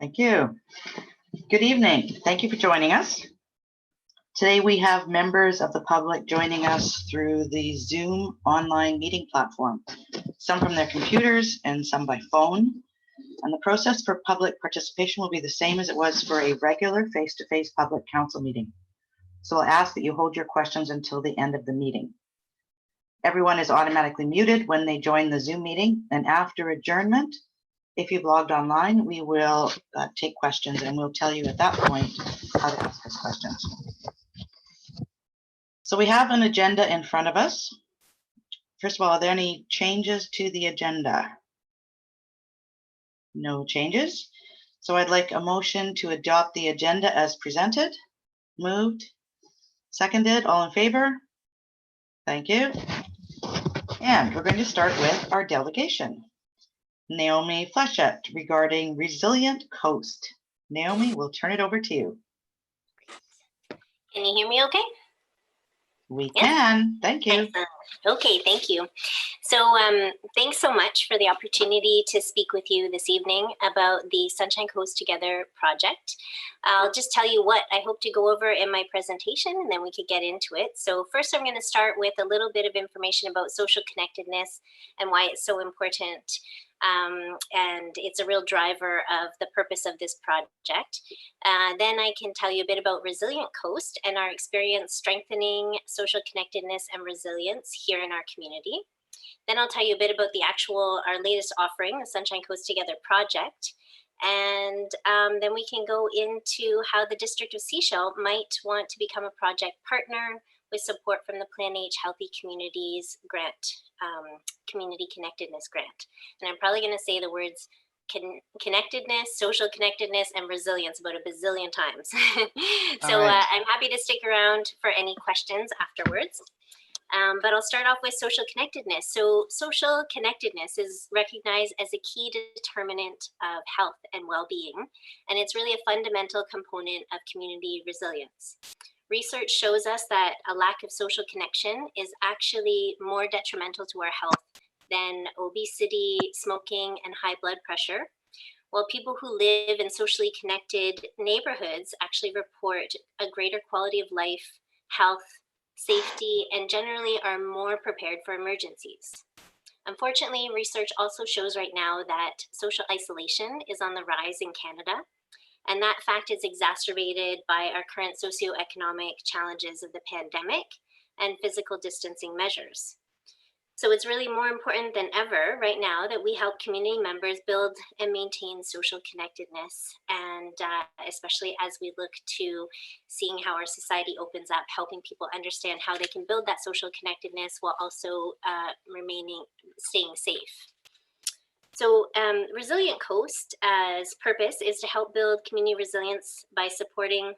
Thank you. Good evening. Thank you for joining us. Today we have members of the public joining us through the Zoom online meeting platform, some from their computers and some by phone. And the process for public participation will be the same as it was for a regular face-to-face public council meeting. So I'll ask that you hold your questions until the end of the meeting. Everyone is automatically muted when they join the Zoom meeting, and after adjournment, if you've logged online, we will take questions and we'll tell you at that point how to ask us questions. So we have an agenda in front of us. First of all, are there any changes to the agenda? No changes. So I'd like a motion to adopt the agenda as presented. Moved. Seconded. All in favor? Thank you. And we're going to start with our delegation. Naomi Flechette regarding Resilient Coast. Naomi, we'll turn it over to you. Can you hear me okay? We can. Thank you. Excellent. Okay, thank you. So thanks so much for the opportunity to speak with you this evening about the Sunshine Coast Together project. I'll just tell you what I hope to go over in my presentation, and then we could get into it. So first, I'm going to start with a little bit of information about social connectedness and why it's so important. And it's a real driver of the purpose of this project. Then I can tell you a bit about Resilient Coast and our experience strengthening social connectedness and resilience here in our community. Then I'll tell you a bit about our latest offering, the Sunshine Coast Together project. And then we can go into how the District of Sechelt might want to become a project partner with support from the Plan H Healthy Communities Grant, Community Connectedness Grant. And I'm probably going to say the words connectedness, social connectedness, and resilience about a bazillion times. So right. I'm happy to stick around for any questions afterwards. But I'll start off with social connectedness. So social connectedness is recognized as a key determinant of health and well-being, and it's really a fundamental component of community resilience. Research shows us that a lack of social connection is actually more detrimental to our health than obesity, smoking, and high blood pressure, while people who live in socially connected neighborhoods actually report a greater quality of life, health, safety, and generally are more prepared for emergencies. Unfortunately, research also shows right now that social isolation is on the rise in Canada, and that fact is exacerbated by our current socioeconomic challenges of the pandemic and physical distancing measures. So it's really more important than ever right now that we help community members build and maintain social connectedness, and especially as we look to seeing how our society opens up, helping people understand how they can build that social connectedness while also staying safe. So Resilient Coast's purpose is to help build community resilience by supporting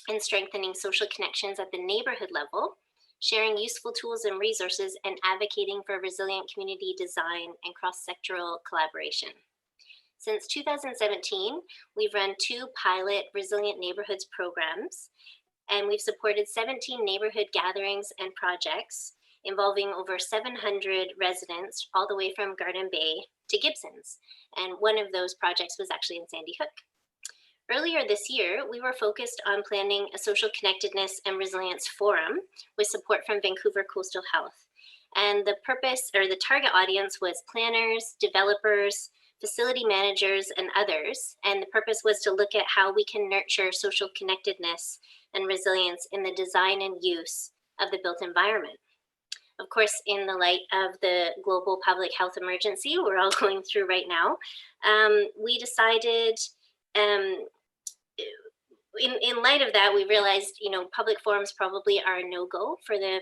and strengthening social connections at the neighborhood level, sharing useful tools and resources, and advocating for resilient community design and cross-sectoral collaboration. Since 2017, we've run 2 pilot Resilient Neighborhoods programs, and we've supported 17 neighborhood gatherings and projects involving over 700 residents all the way from Garden Bay to Gibsons. And one of those projects was actually in Sandy Hook. Earlier this year, we were focused on planning a social connectedness and resilience forum with support from Vancouver Coastal Health. And the purpose or the target audience was planners, developers, facility managers, and others. And the purpose was to look at how we can nurture social connectedness and resilience in the design and use of the built environment. Of course, in the light of the global public health emergency we're all going through right now, we decided, in light of that, we realized, public forums probably are a no-go for the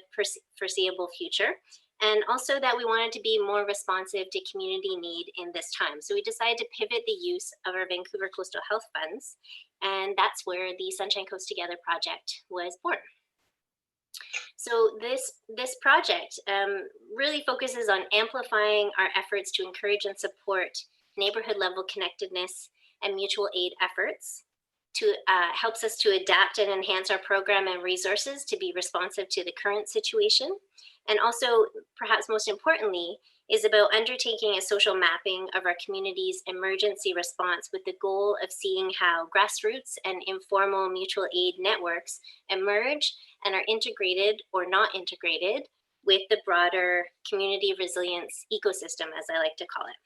foreseeable future, and also that we wanted to be more responsive to community need in this time. So we decided to pivot the use of our Vancouver Coastal Health Funds, and that's where the Sunshine Coast Together project was born. So this project really focuses on amplifying our efforts to encourage and support neighborhood level connectedness and mutual aid efforts, helps us to adapt and enhance our program and resources to be responsive to the current situation. And also, perhaps most importantly, is about undertaking a social mapping of our community's emergency response with the goal of seeing how grassroots and informal mutual aid networks emerge and are integrated or not integrated with the broader community resilience ecosystem, as I like to call it.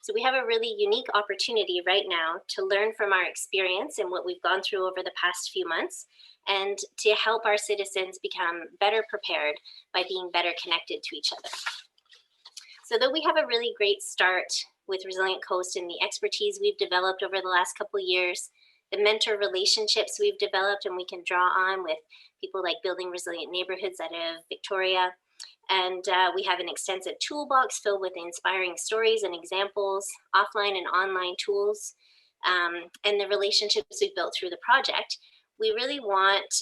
So we have a really unique opportunity right now to learn from our experience and what we've gone through over the past few months, and to help our citizens become better prepared by being better connected to each other. So though we have a really great start with Resilient Coast and the expertise we've developed over the last couple of years, the mentor relationships we've developed and we can draw on with people like Building Resilient Neighborhoods out of Victoria, and we have an extensive toolbox filled with inspiring stories and examples, offline and online tools, and the relationships we've built through the project. We really want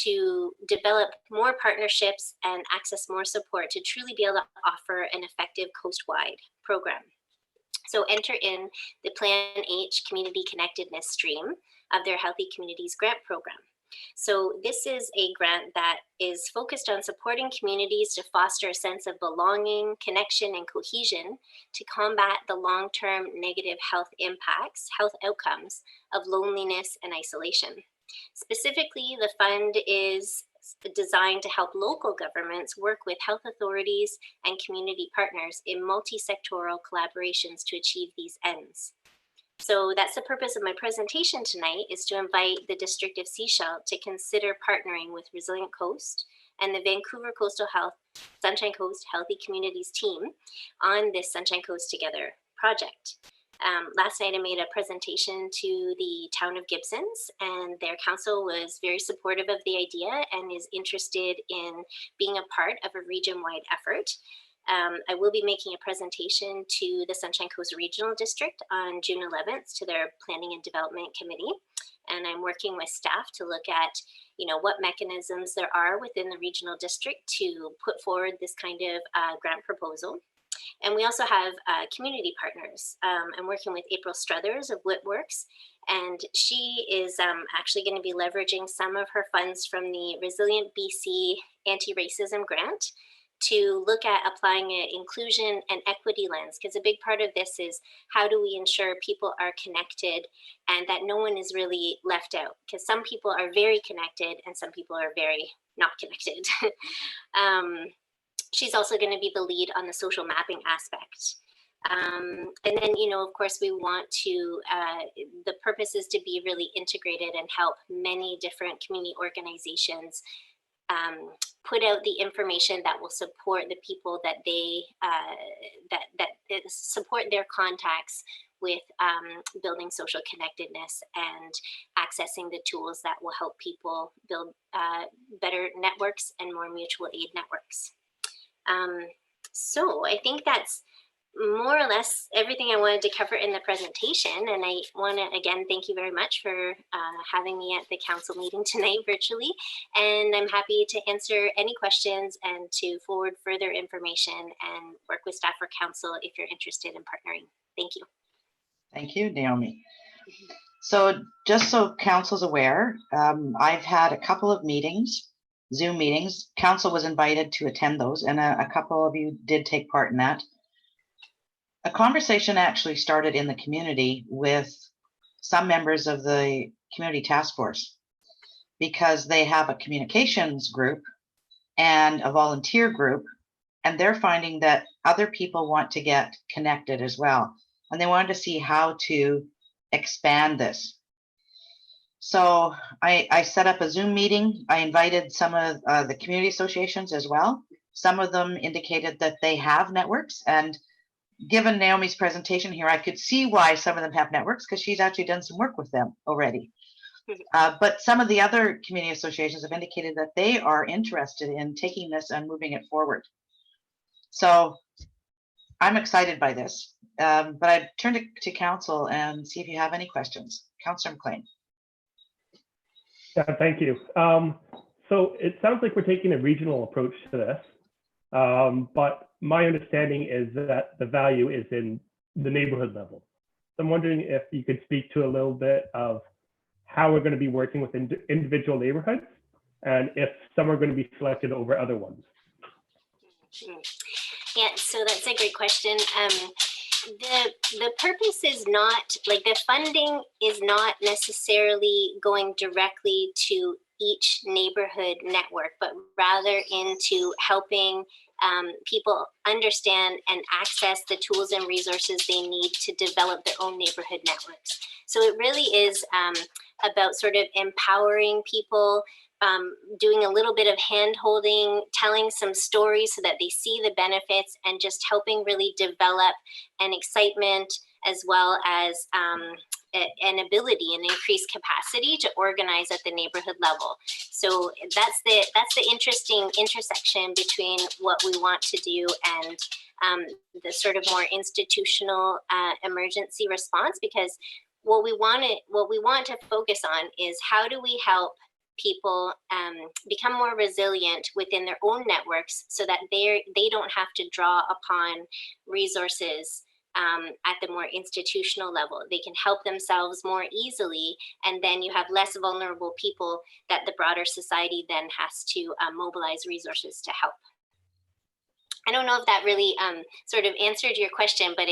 to develop more partnerships and access more support to truly be able to offer an effective coast-wide program. So enter in the Plan H Community Connectedness stream of their Healthy Communities Grant Program. So this is a grant that is focused on supporting communities to foster a sense of belonging, connection, and cohesion to combat the long-term negative health impacts, health outcomes of loneliness and isolation. Specifically, the fund is designed to help local governments work with health authorities and community partners in multi-sectoral collaborations to achieve these ends. So that's the purpose of my presentation tonight, is to invite the District of Sechelt to consider partnering with Resilient Coast and the Vancouver Coastal Health Sunshine Coast Healthy Communities team on this Sunshine Coast Together project. Last night I made a presentation to the town of Gibsons, and their council was very supportive of the idea and is interested in being a part of a region-wide effort. I will be making a presentation to the Sunshine Coast Regional District on June 11th to their Planning and Development Committee. And I'm working with staff to look at, what mechanisms there are within the regional district to put forward this kind of grant proposal. And we also have community partners. I'm working with April Struthers of Whitworks, and she is actually going to be leveraging some of her funds from the Resilient BC Anti-Racism Grant to look at applying an inclusion and equity lens, because a big part of this is how do we ensure people are connected and that no one is really left out, because some people are very connected and some people are very not connected. She's also going to be the lead on the social mapping aspect. And then, of course, we want to, the purpose is to be really integrated and help many different community organizations put out the information that will support the people that they, that support their contacts with building social connectedness and accessing the tools that will help people build better networks and more mutual aid networks. So I think that's more or less everything I wanted to cover in the presentation. And I want to, again, thank you very much for having me at the council meeting tonight virtually. And I'm happy to answer any questions and to forward further information and work with staff or council if you're interested in partnering. Thank you. Thank you, Naomi. So just so council's aware, I've had a couple of meetings, Zoom meetings. Council was invited to attend those, and a couple of you did take part in that. A conversation actually started in the community with some members of the community task force, because they have a communications group and a volunteer group, and they're finding that other people want to get connected as well. And they wanted to see how to expand this. So I set up a Zoom meeting. I invited some of the community associations as well. Some of them indicated that they have networks, and given Naomi's presentation here, I could see why some of them have networks, because she's actually done some work with them already. But some of the other community associations have indicated that they are interested in taking this and moving it forward. So I'm excited by this, but I turn to council and see if you have any questions. Councillor McLean. Yeah, thank you. So it sounds like we're taking a regional approach to this, but my understanding is that the value is in the neighborhood level. So I'm wondering if you could speak to a little bit of how we're going to be working with individual neighborhoods and if some are going to be selected over other ones. Yeah, so that's a great question. The purpose is not, like, the funding is not necessarily going directly to each neighborhood network, but rather into helping people understand and access the tools and resources they need to develop their own neighborhood networks. So it really is about sort of empowering people, doing a little bit of hand holding, telling some stories so that they see the benefits, and just helping really develop an excitement as well as an ability and increased capacity to organize at the neighborhood level. So that's the interesting intersection between what we want to do and the sort of more institutional emergency response, because what we want to focus on is how do we help people become more resilient within their own networks so that they don't have to draw upon resources at the more institutional level. They can help themselves more easily, and then you have less vulnerable people that the broader society then has to mobilize resources to help. I don't know if that really sort of answered your question, but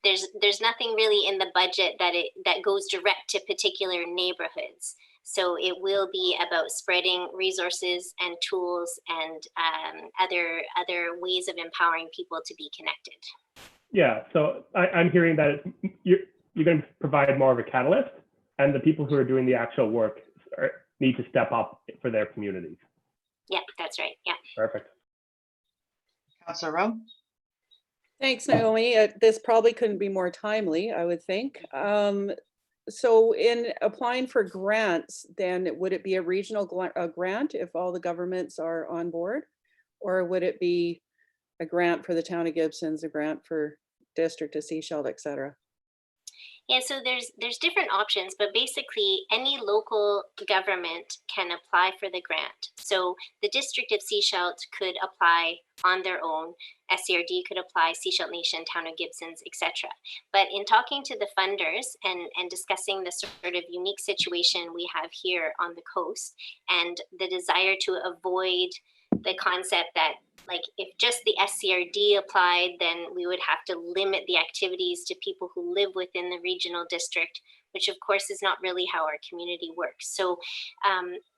there's nothing really in the budget that goes direct to particular neighborhoods. So it will be about spreading resources and tools and other ways of empowering people to be connected. Yeah, so I'm hearing that you're going to provide more of a catalyst, and the people who are doing the actual work need to step up for their communities. Yeah, that's right. Yeah. Perfect. Councillor Rowe? Thanks, Naomi. This probably couldn't be more timely, I would think. So in applying for grants, then would it be a regional grant if all the governments are on board? Or would it be a grant for the town of Gibson's, a grant for District of Sechelt, et cetera? Yeah, so there's different options, but basically any local government can apply for the grant. So the District of Sechelt could apply on their own, SCRD could apply, Sechelt Nation, Town of Gibson's, etc. But in talking to the funders and discussing the sort of unique situation we have here on the coast and the desire to avoid the concept that, like, if just the SCRD applied, then we would have to limit the activities to people who live within the regional district, which of course is not really how our community works. So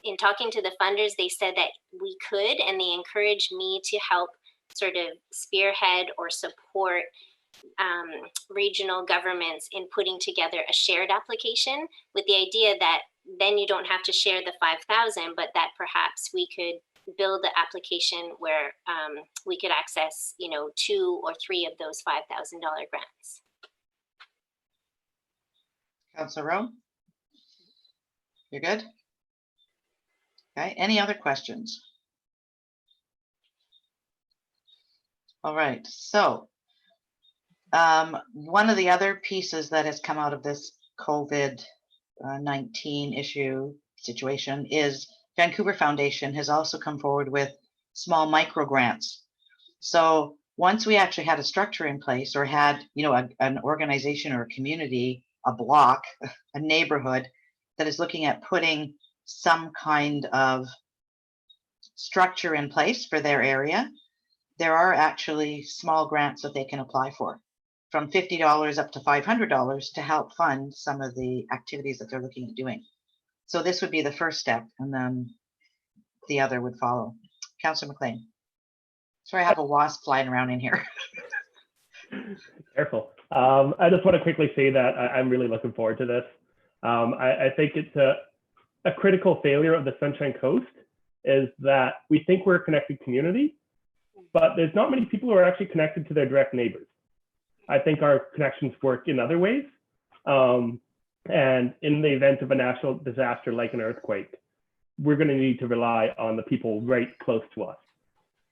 in talking to the funders, they said that we could, and they encouraged me to help sort of spearhead or support regional governments in putting together a shared application, with the idea that then you don't have to share the 5,000, but that perhaps we could build the application where we could access, 2 or 3 of those $5,000 grants. Councillor Rowe? You're good? Okay, any other questions? All right, so one of the other pieces that has come out of this COVID-19 issue situation is Vancouver Foundation has also come forward with small micro grants. So once we actually had a structure in place, or had, an organization or a community, a block, a neighborhood that is looking at putting some kind of structure in place for their area, there are actually small grants that they can apply for, from $50 up to $500 to help fund some of the activities that they're looking at doing. So this would be the first step, and then the other would follow. Councillor McLean. Sorry, I have a wasp flying around in here. Careful. I just want to quickly say that I'm really looking forward to this. I think it's a critical failure of the Sunshine Coast is that we think we're a connected community, but there's not many people who are actually connected to their direct neighbors. I think our connections work in other ways. And in the event of a national disaster like an earthquake, we're going to need to rely on the people right close to us.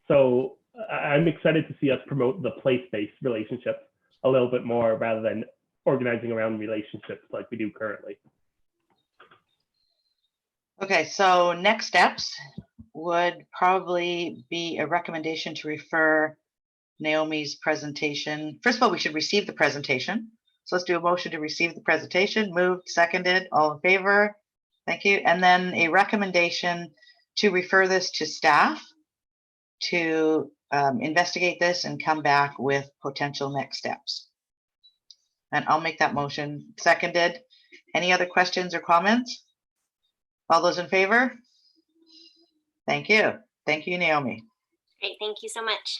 So I'm excited to see us promote the place-based relationships a little bit more rather than organizing around relationships like we do currently. Okay, so next steps would probably be a recommendation to refer Naomi's presentation. First of all, we should receive the presentation. So let's do a motion to receive the presentation. Moved, seconded, all in favor? Thank you. And then a recommendation to refer this to staff to investigate this and come back with potential next steps. And I'll make that motion. Seconded. Any other questions or comments? All those in favor? Thank you. Thank you, Naomi. Great, thank you so much.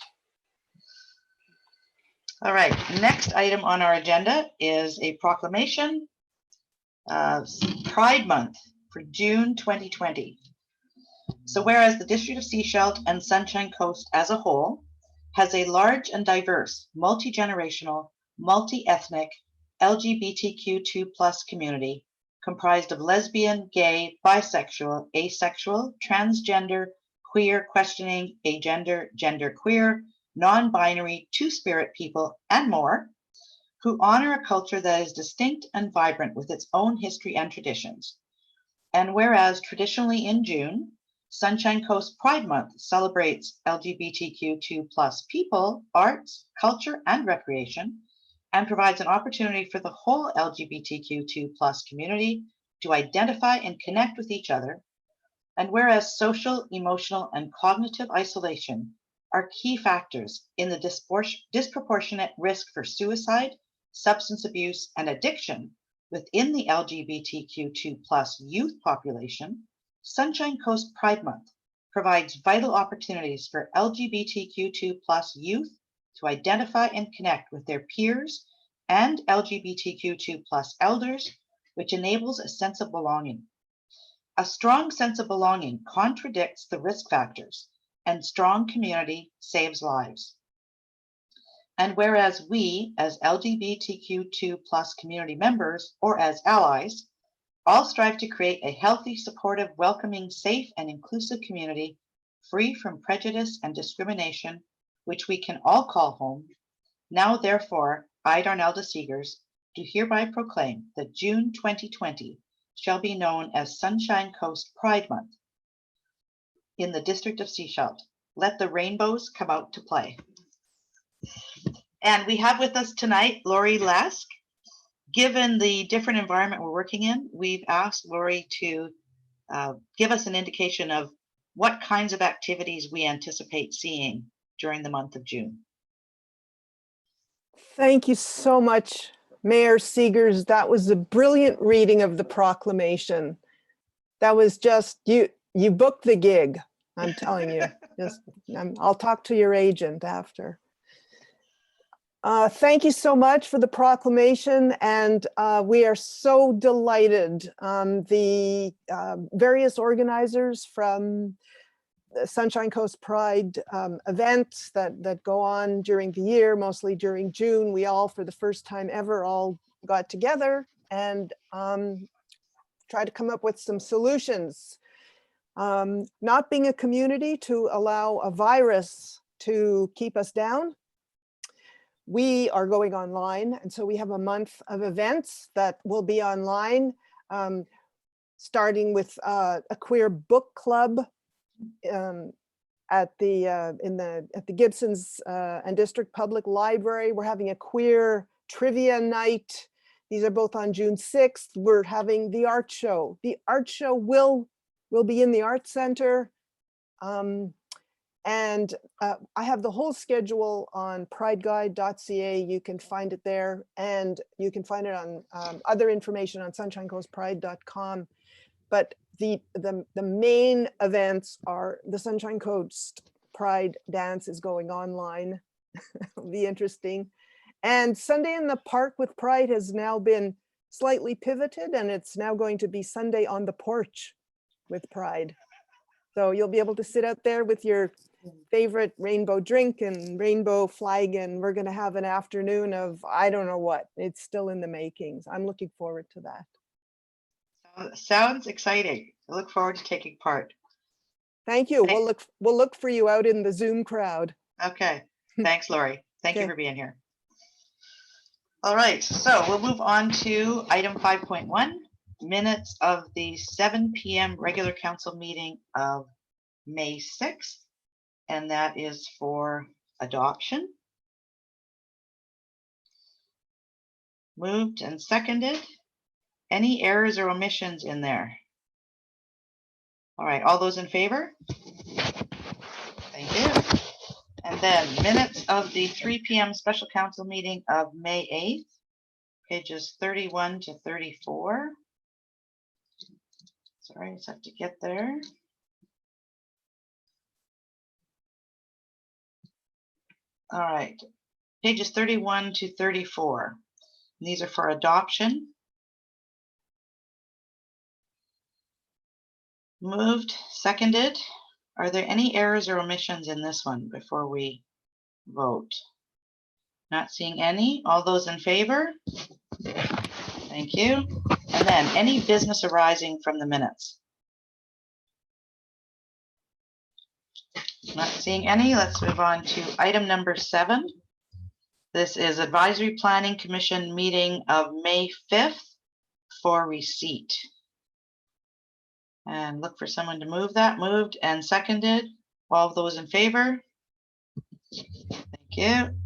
All right, next item on our agenda is a proclamation, Pride Month for June 2020. So whereas the District of Sechelt and Sunshine Coast as a whole has a large and diverse, multi-generational, multi-ethnic, LGBTQ2+ community comprised of lesbian, gay, bisexual, asexual, transgender, queer, questioning, agender, genderqueer, non-binary, two-spirit people, and more, who honor a culture that is distinct and vibrant with its own history and traditions. And whereas traditionally in June, Sunshine Coast Pride Month celebrates LGBTQ2+ people, arts, culture, and recreation, and provides an opportunity for the whole LGBTQ2+ community to identify and connect with each other. And whereas social, emotional, and cognitive isolation are key factors in the disproportionate risk for suicide, substance abuse, and addiction within the LGBTQ2+ youth population, Sunshine Coast Pride Month provides vital opportunities for LGBTQ2+ youth to identify and connect with their peers and LGBTQ2+ elders, which enables a sense of belonging. A strong sense of belonging contradicts the risk factors, and strong community saves lives. And whereas we, as LGBTQ2+ community members or as allies, all strive to create a healthy, supportive, welcoming, safe, and inclusive community free from prejudice and discrimination, which we can all call home, now therefore, I, Darnelda Seegers, do hereby proclaim that June 2020 shall be known as Sunshine Coast Pride Month in the District of Sechelt. Let the rainbows come out to play. And we have with us tonight Lori Lask. Given the different environment we're working in, we've asked Lori to give us an indication of what kinds of activities we anticipate seeing during the month of June. Thank you so much, Mayor Seegers. That was a brilliant reading of the proclamation. That was just, you booked the gig, I'm telling you. I'll talk to your agent after. Thank you so much for the proclamation, and we are so delighted. The various organizers from the Sunshine Coast Pride events that go on during the year, mostly during June, we all, for the first time ever, all got together and tried to come up with some solutions. Not being a community to allow a virus to keep us down, we are going online, and so we have a month of events that will be online, starting with a queer book club at the Gibsons and District Public Library. We're having a queer trivia night. These are both on June 6th. We're having the art show. The art show will be in the Art Center. And I have the whole schedule on prideguide.ca. You can find it there, and you can find it on other information on sunshinecoastpride.com. But the main events are the Sunshine Coast Pride Dance is going online. It'll be interesting. And Sunday in the Park with Pride has now been slightly pivoted, and it's now going to be Sunday on the Porch with Pride. So you'll be able to sit out there with your favorite rainbow drink and rainbow flag, and we're going to have an afternoon of I don't know what. It's still in the makings. I'm looking forward to that. Sounds exciting. I look forward to taking part. Thank you. We'll look for you out in the Zoom crowd. Okay. Thanks, Lori. Thank you Okay. for being here. All right. So we'll move on to item 5.1, minutes of the 7 p.m. regular council meeting of May 6th. And that is for adoption. Moved and seconded. Any errors or omissions in there? All right, all those in favor? Thank you. And then minutes of the 3 p.m. special council meeting of May 8th, pages 31 to 34. Sorry, I just have to get there. All right, pages 31 to 34. These are for adoption. Moved, seconded. Are there any errors or omissions in this one before we vote? Not seeing any. All those in favor? Thank you. And then any business arising from the minutes? Not seeing any. Let's move on to item number 7. This is Advisory Planning Commission meeting of May 5th for receipt. And look for someone to move that. Moved and seconded. All of those in favor? Thank you. And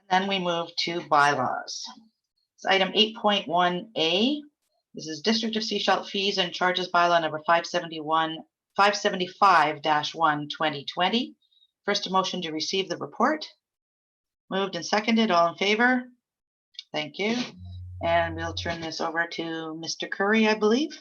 then we move to bylaws. It's item 8.1A. This is District of Sechelt Fees and Charges Bylaw number 575-1/2020. First, a motion to receive the report. Moved and seconded. All in favor? Thank you. And we'll turn this over to Mr. Curry, I believe.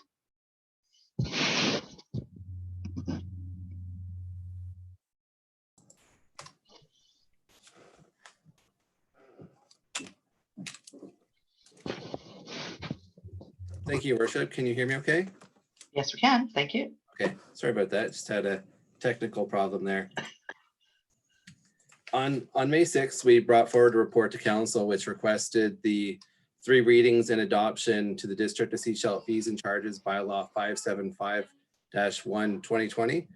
Thank you, Worship. Can you hear me okay? Yes, we can. Thank you. Okay, sorry about that. Just had a technical problem there. On May 6th, we brought forward a report to council which requested the 3 readings and adoption to the District of Sechelt Fees and Charges Bylaw 575-1/2020.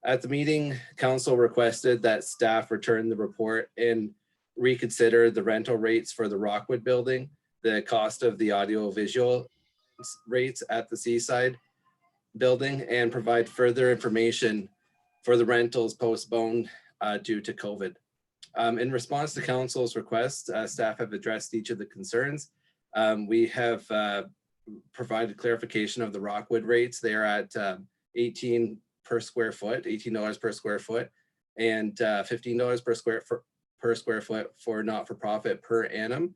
At the meeting, council requested that staff return the report and reconsider the rental rates for the Rockwood building, the cost of the audio-visual rates at the Seaside building, and provide further information for the rentals postponed due to COVID. In response to council's request, staff have addressed each of the concerns. We have provided clarification of the Rockwood rates. They are at $18 per square foot, $18 per square foot, and $15 per square foot for not-for-profit per annum.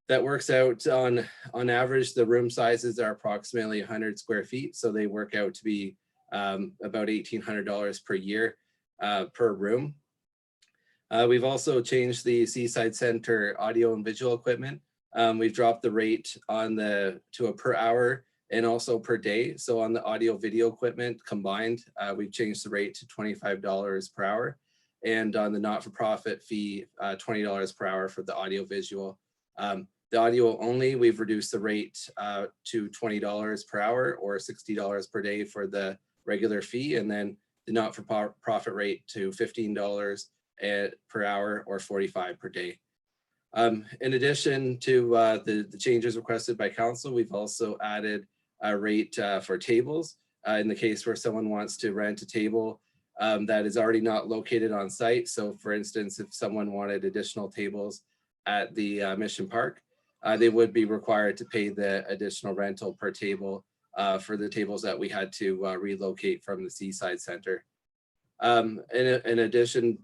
That works out on average, the room sizes are approximately 100 square feet. So they work out to be about $1,800 per year per room. We've also changed the Seaside Center audio and visual equipment. We've dropped the rate to a per hour and also per day. So on the audio video equipment combined, we've changed the rate to $25 per hour. And on the not-for-profit fee, $20 per hour for the audio visual. The audio only, we've reduced the rate to $20 per hour or $60 per day for the regular fee. And then the not-for-profit rate to $15 per hour or $45 per day. In addition to the changes requested by council, we've also added a rate for tables. In the case where someone wants to rent a table that is already not located on site. So for instance, if someone wanted additional tables at the Mission Park, they would be required to pay the additional rental per table for the tables that we had to relocate from the Seaside Center. In addition,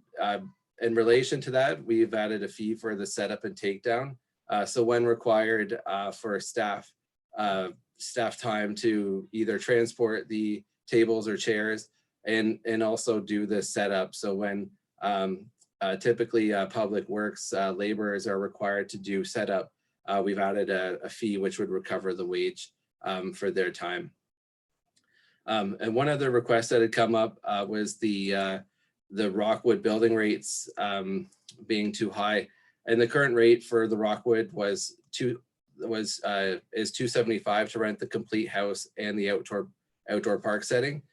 in relation to that, we've added a fee for the setup and takedown. So when required for staff time to either transport the tables or chairs and also do the setup. So when typically public works laborers are required to do setup, we've added a fee which would recover the wage for their time. And one other request that had come up was the Rockwood building rates being too high. And the current rate for the Rockwood is $275 to rent the complete house and the outdoor park setting.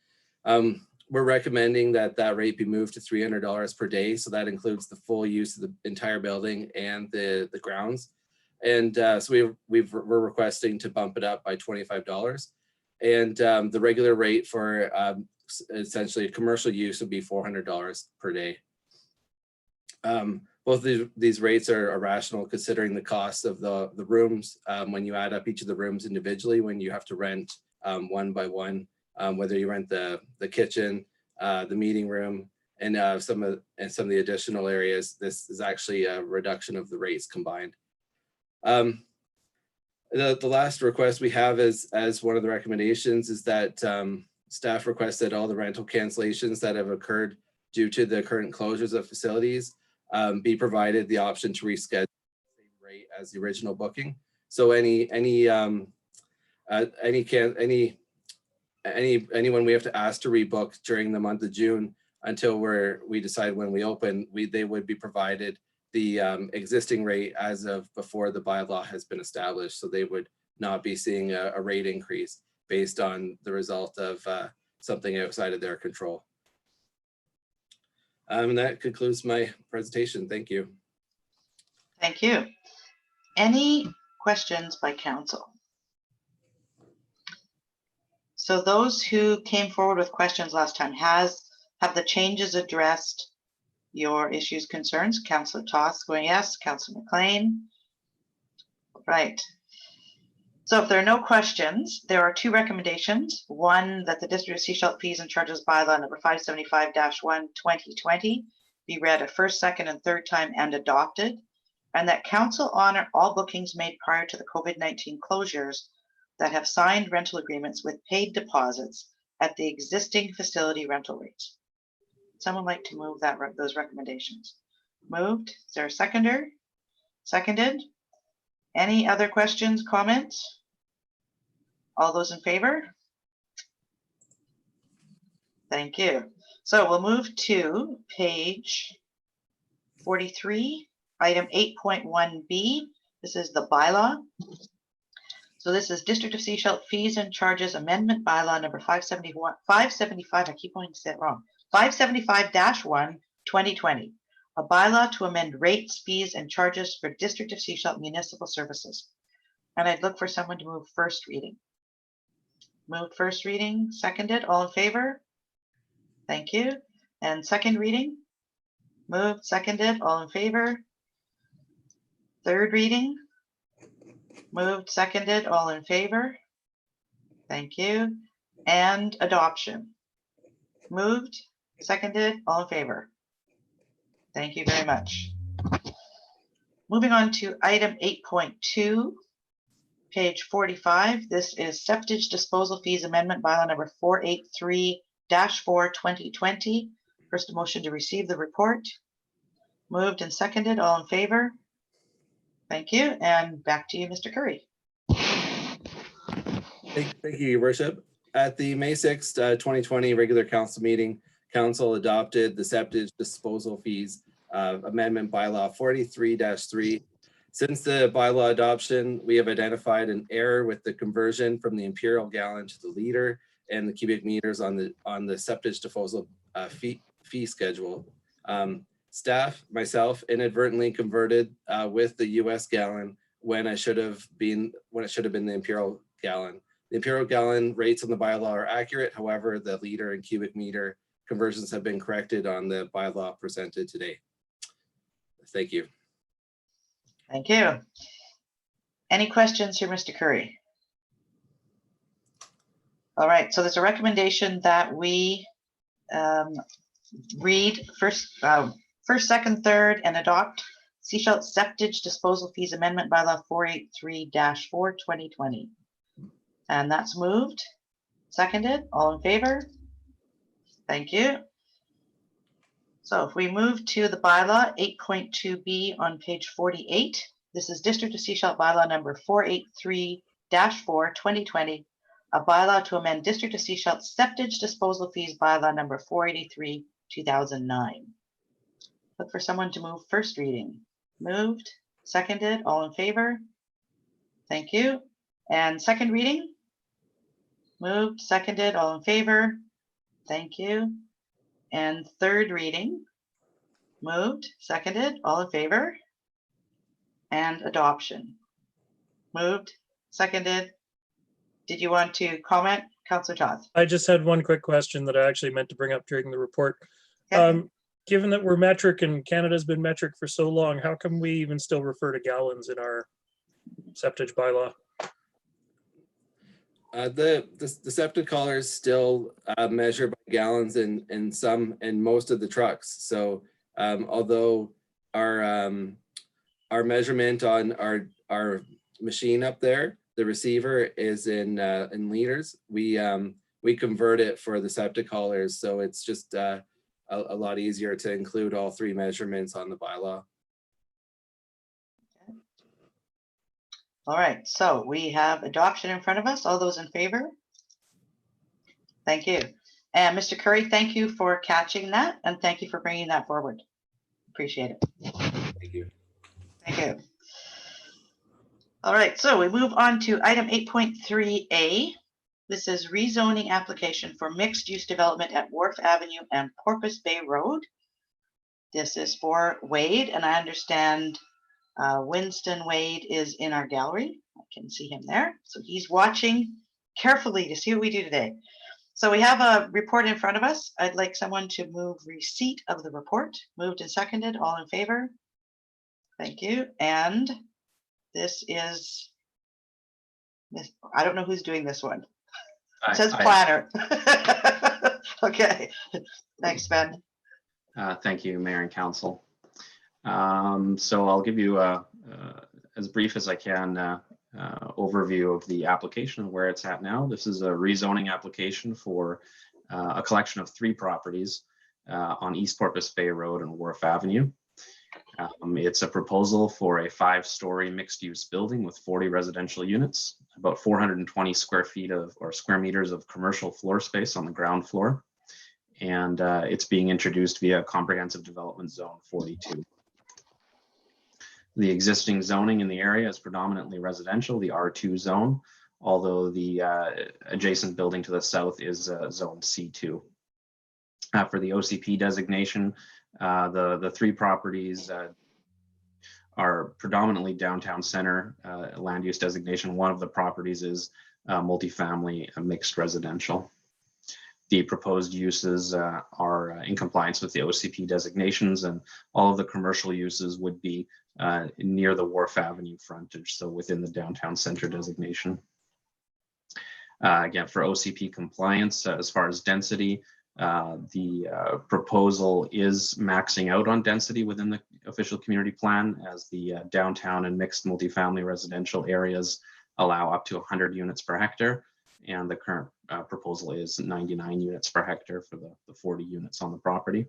We're recommending that rate be moved to $300 per day. So that includes the full use of the entire building and the grounds. And so we're requesting to bump it up by $25. And the regular rate for essentially commercial use would be $400 per day. Both of these rates are rational considering the cost of the rooms when you add up each of the rooms individually, when you have to rent one by one, whether you rent the kitchen, the meeting room, and some of the additional areas, this is actually a reduction of the rates combined. The last request we have as one of the recommendations is that staff requested all the rental cancellations that have occurred due to the current closures of facilities be provided the option to reschedule the same rate as the original booking. So anyone we have to ask to rebook during the month of June until we decide when we open, they would be provided the existing rate as of before the bylaw has been established. So they would not be seeing a rate increase based on the result of something outside of their control. And that concludes my presentation. Thank you. Thank you. Any questions by council? So those who came forward with questions last time, have the changes addressed your issues, concerns? Councillor Toss going yes, Councillor McLean. Right. So if there are no questions, there are two recommendations. One, that the District of Sechelt Fees and Charges Bylaw number 575-1/2020 be read a first, second, and third time and adopted, and that council honor all bookings made prior to the COVID-19 closures that have signed rental agreements with paid deposits at the existing facility rental rates. Someone like to move those recommendations? Moved. Is there a seconder? Seconded. Any other questions, comments? All those in favor? Thank you. So we'll move to page 43, item 8.1B. This is the bylaw. So this is District of Sechelt Fees and Charges Amendment Bylaw number 575, I keep wanting to say it wrong, 575-1/2020, a bylaw to amend rates, fees, and charges for District of Sechelt municipal services. And I'd look for someone to move first reading. Moved first reading, seconded, all in favor? Thank you. And second reading? Moved, seconded, all in favor? Third reading? Moved, seconded, all in favor? Thank you. And adoption? Moved, seconded, all in favor? Thank you very much. Moving on to item 8.2, page 45. This is Septage Disposal Fees Amendment Bylaw number 483-4/2020. First, a motion to receive the report. Moved and seconded, all in favor? Thank you, and back to you, Mr. Curry. Thank you, Your Worship. At the May 6th, 2020 regular council meeting, council adopted the septage disposal fees amendment bylaw 43-3. Since the bylaw adoption, we have identified an error with the conversion from the imperial gallon to the liter and the cubic meters on the septage disposal fee schedule. Staff, myself, inadvertently converted with the US gallon when it should have been the imperial gallon. The imperial gallon rates on the bylaw are accurate. However, the liter and cubic meter conversions have been corrected on the bylaw presented today. Thank you. Thank you. Any questions here, Mr. Curry? All right, so there's a recommendation that we read first, second, third, and adopt Sechelt Septage Disposal Fees Amendment Bylaw 483-4/2020. And that's moved, seconded, all in favor? Thank you. So if we move to the bylaw 8.2B on page 48, this is District of Sechelt Bylaw number 483-4/2020, a bylaw to amend District of Sechelt Septage Disposal Fees Bylaw number 483/2009. Look for someone to move first reading. Moved, seconded, all in favor? Thank you. And second reading? Moved, seconded, all in favor? Thank you. And third reading? Moved, seconded, all in favor? And adoption? Moved, seconded. Did you want to comment, Councillor Toth? I just had one quick question that I actually meant to bring up during the report. Okay. Given that we're metric and Canada's been metric for so long, how come we even still refer to gallons in our septage bylaw? The septic collars still measure by gallons in most of the trucks. So although our measurement on our machine up there, the receiver is in liters, we convert it for the septic collars. So it's just a lot easier to include all three measurements on the bylaw. All right, so we have adoption in front of us. All those in favor? Thank you. And Mr. Curry, thank you for catching that, and thank you for bringing that forward. Appreciate it. Thank you. Thank you. All right, so we move on to item 8.3A. This is rezoning application for mixed-use development at Wharf Avenue and Porpoise Bay Road. This is for Wade, and I understand Winston Wade is in our gallery. I can see him there. So he's watching carefully to see what we do today. So we have a report in front of us. I'd like someone to move receipt of the report. Moved and seconded. All in favor? Thank you. And this is, I don't know who's doing this one. It says planner. Okay. Thanks, Ben. Thank you, Mayor and Council. So I'll give you as brief as I can overview of the application and where it's at now. This is a rezoning application for a collection of 3 properties on East Porpoise Bay Road and Wharf Avenue. It's a proposal for a 5-story mixed-use building with 40 residential units, about 420 square meters of commercial floor space on the ground floor. And it's being introduced via Comprehensive Development Zone 42. The existing zoning in the area is predominantly residential, the R2 zone, although the adjacent building to the south is zone C2. For the OCP designation, the 3 properties are predominantly downtown center land use designation. One of the properties is multifamily mixed residential. The proposed uses are in compliance with the OCP designations, and all of the commercial uses would be near the Wharf Avenue frontage, so within the downtown center designation. Again, for OCP compliance, as far as density, the proposal is maxing out on density within the official community plan, as the downtown and mixed multifamily residential areas allow up to 100 units per hectare. And the current proposal is 99 units per hectare for the 40 units on the property.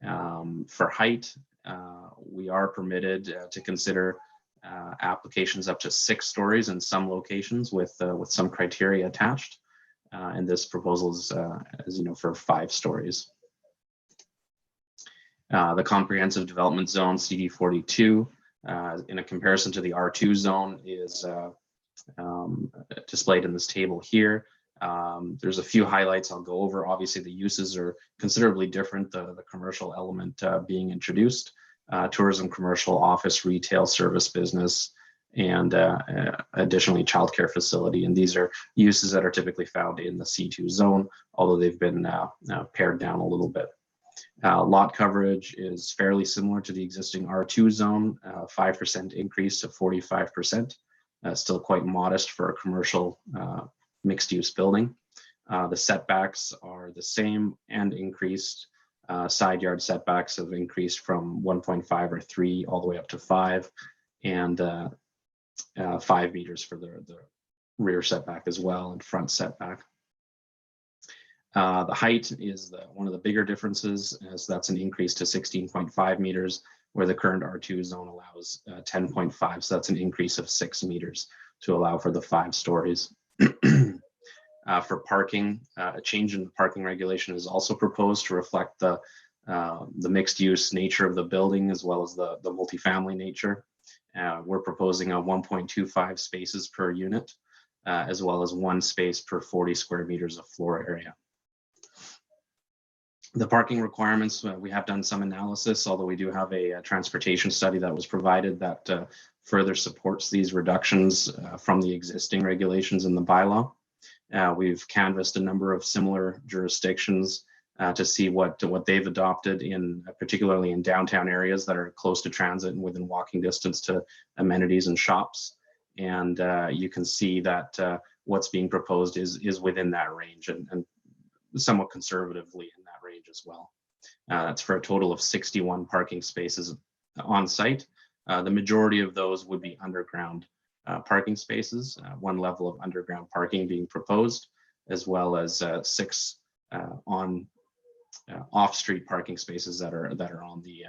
For height, we are permitted to consider applications up to 6 stories in some locations with some criteria attached. And this proposal is, as you know, for 5 stories. The Comprehensive Development Zone, CD42, in a comparison to the R2 zone, is displayed in this table here. There's a few highlights I'll go over. Obviously, the uses are considerably different, the commercial element being introduced, tourism, commercial, office, retail, service, business, and additionally childcare facility. And these are uses that are typically found in the C2 zone, although they've been pared down a little bit. Lot coverage is fairly similar to the existing R2 zone, 5% increase to 45%. Still quite modest for a commercial mixed use building. The setbacks are the same and increased. Side yard setbacks have increased from 1.5 or 3 all the way up to 5, and 5 meters for the rear setback as well, and front setback. The height is one of the bigger differences, as that's an increase to 16.5 meters, where the current R2 zone allows 10.5. So that's an increase of 6 meters to allow for the 5 stories. For parking, a change in the parking regulation is also proposed to reflect the mixed use nature of the building, as well as the multifamily nature. We're proposing a 1.25 spaces per unit, as well as 1 space per 40 square meters of floor area. The parking requirements, we have done some analysis, although we do have a transportation study that was provided that further supports these reductions from the existing regulations in the bylaw. We've canvassed a number of similar jurisdictions to see what they've adopted, particularly in downtown areas that are close to transit and within walking distance to amenities and shops. And you can see that what's being proposed is within that range and somewhat conservatively in that range as well. That's for a total of 61 parking spaces on site. The majority of those would be underground parking spaces, one level of underground parking being proposed, as well as 6 on off-street parking spaces that are on the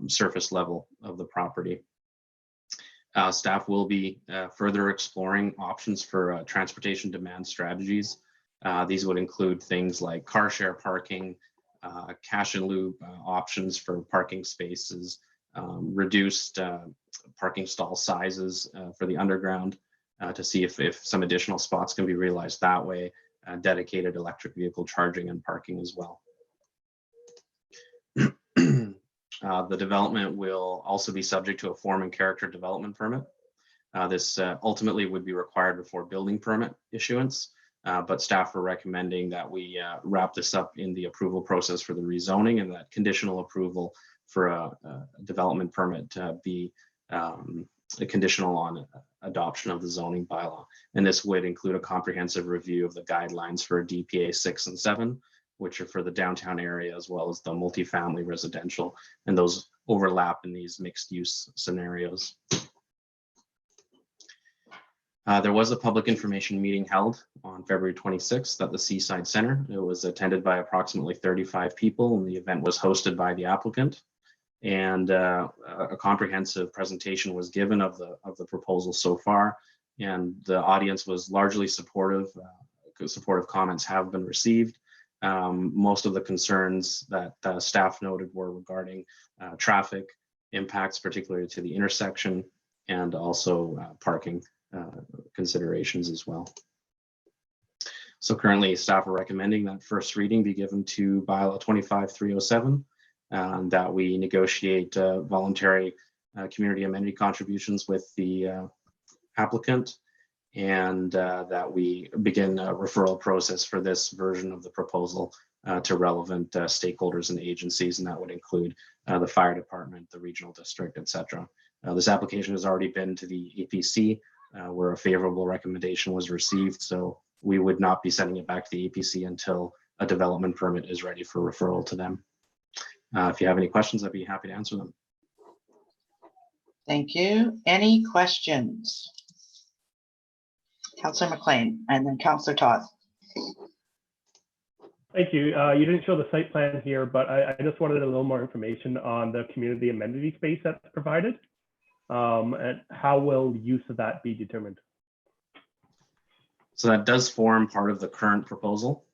surface level of the property. Staff will be further exploring options for transportation demand strategies. These would include things like car share parking, cash and loop options for parking spaces, reduced parking stall sizes for the underground to see if some additional spots can be realized that way, dedicated electric vehicle charging and parking as well. The development will also be subject to a form and character development permit. This ultimately would be required before building permit issuance, but staff are recommending that we wrap this up in the approval process for the rezoning, and that conditional approval for a development permit to be conditional on adoption of the zoning bylaw. And this would include a comprehensive review of the guidelines for DPA 6 and 7, which are for the downtown area as well as the multifamily residential, and those overlap in these mixed use scenarios. There was a public information meeting held on February 26th at the Seaside Center. It was attended by approximately 35 people, and the event was hosted by the applicant. And a comprehensive presentation was given of the proposal so far, and the audience was largely supportive. Supportive comments have been received. Most of the concerns that staff noted were regarding traffic impacts, particularly to the intersection, and also parking considerations as well. So currently staff are recommending that first reading be given to bylaw 25-307, that we negotiate voluntary community amenity contributions with the applicant, and that we begin a referral process for this version of the proposal to relevant stakeholders and agencies, and that would include the fire department, the regional district, etc. This application has already been to the APC, where a favorable recommendation was received, so we would not be sending it back to the APC until a development permit is ready for referral to them. If you have any questions, I'd be happy to answer them. Thank you. Any questions? Councillor McLean and then Councillor Todd. Thank you. You didn't show the site plan here, but I just wanted a little more information on the community amenity space that's provided. And how will use of that be determined? So that does form part of the current proposal,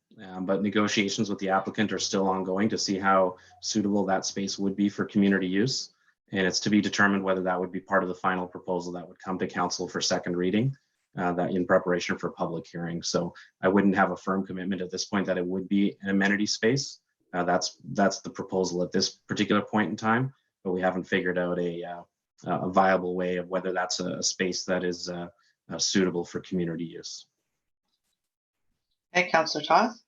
but negotiations with the applicant are still ongoing to see how suitable that space would be for community use. And it's to be determined whether that would be part of the final proposal that would come to council for second reading, that in preparation for public hearing. So I wouldn't have a firm commitment at this point that it would be an amenity space. That's the proposal at this particular point in time, but we haven't figured out a viable way of whether that's a space that is suitable for community use. Okay, Councillor Toth.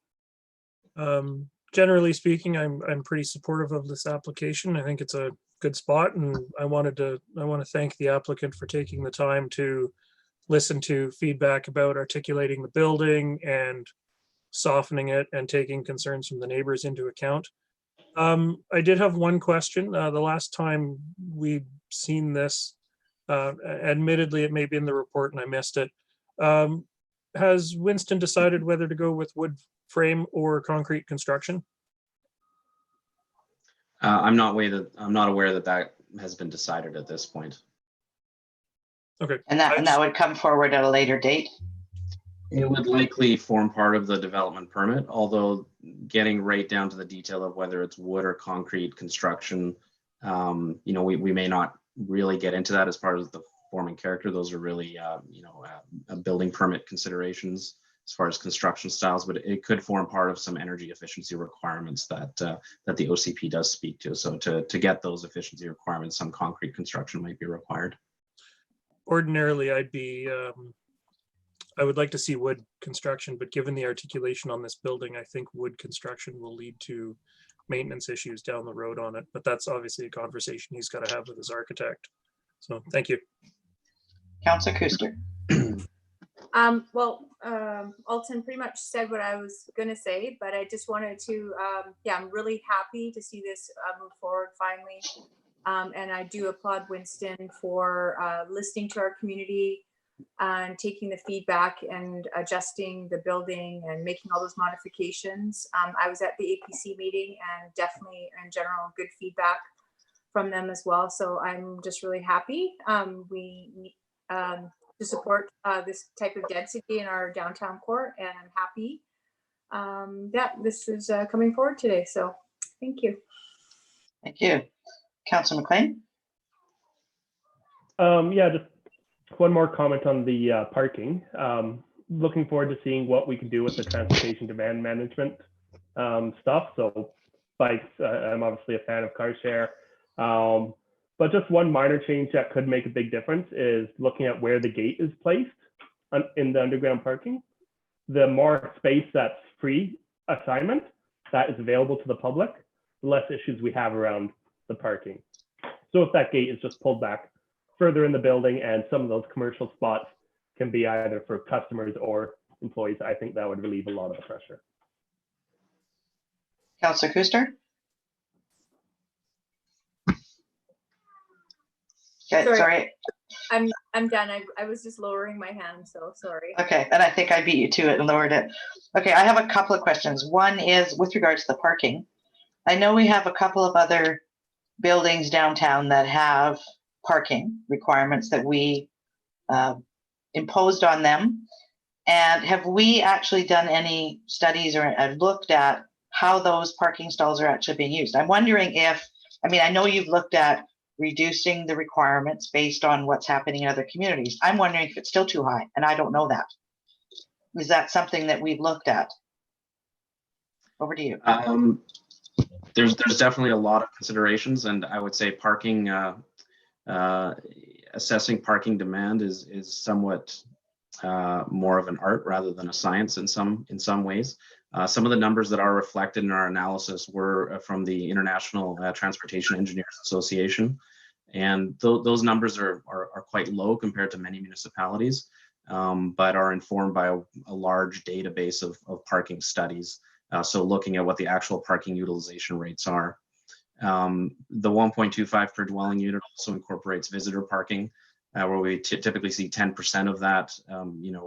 Generally speaking, I'm pretty supportive of this application. I think it's a good spot, and I want to thank the applicant for taking the time to listen to feedback about articulating the building and softening it and taking concerns from the neighbors into account. I did have one question. The last time we'd seen this, admittedly, it may be in the report and I missed it. Has Winston decided whether to go with wood frame or concrete construction? I'm not aware that has been decided at this point. Okay. And that would come forward at a later date? It would likely form part of the development permit, although getting right down to the detail of whether it's wood or concrete construction, we may not really get into that as part of the forming character. Those are really, building permit considerations as far as construction styles, but it could form part of some energy efficiency requirements that the OCP does speak to. So to get those efficiency requirements, some concrete construction might be required. Ordinarily, I would like to see wood construction, but given the articulation on this building, I think wood construction will lead to maintenance issues down the road on it. But that's obviously a conversation he's got to have with his architect. So thank you. Councillor Kuster. Alton pretty much said what I was going to say, but I just wanted to, yeah, I'm really happy to see this move forward finally. And I do applaud Winston for listening to our community and taking the feedback and adjusting the building and making all those modifications. I was at the APC meeting and definitely in general good feedback from them as well. So I'm just really happy. We to support this type of density in our downtown core, and I'm happy that this is coming forward today. So thank you. Thank you. Councillor McLean? Yeah, just one more comment on the parking. Looking forward to seeing what we can do with the transportation demand management stuff. So bikes, I'm obviously a fan of car share. But just one minor change that could make a big difference is looking at where the gate is placed in the underground parking. The more space that's free assignment that is available to the public, the less issues we have around the parking. So if that gate is just pulled back further in the building and some of those commercial spots can be either for customers or employees, I think that would relieve a lot of the pressure. Councillor Kuster? Okay, sorry. I'm done. I was just lowering my hand, so sorry. Okay, and I think I beat you to it and lowered it. Okay, I have a couple of questions. One is with regards to the parking. I know we have a couple of other buildings downtown that have parking requirements that we imposed on them. And have we actually done any studies or looked at how those parking stalls are actually being used? I'm wondering if, I mean, I know you've looked at reducing the requirements based on what's happening in other communities. I'm wondering if it's still too high, and I don't know that. Is that something that we've looked at? Over to you. There's definitely a lot of considerations, and I would say parking, assessing parking demand is somewhat more of an art rather than a science in some ways. Some of the numbers that are reflected in our analysis were from the International Transportation Engineers Association, and those numbers are quite low compared to many municipalities, but are informed by a large database of parking studies. So looking at what the actual parking utilization rates are. The 1.25 per dwelling unit also incorporates visitor parking, where we typically see 10% of that,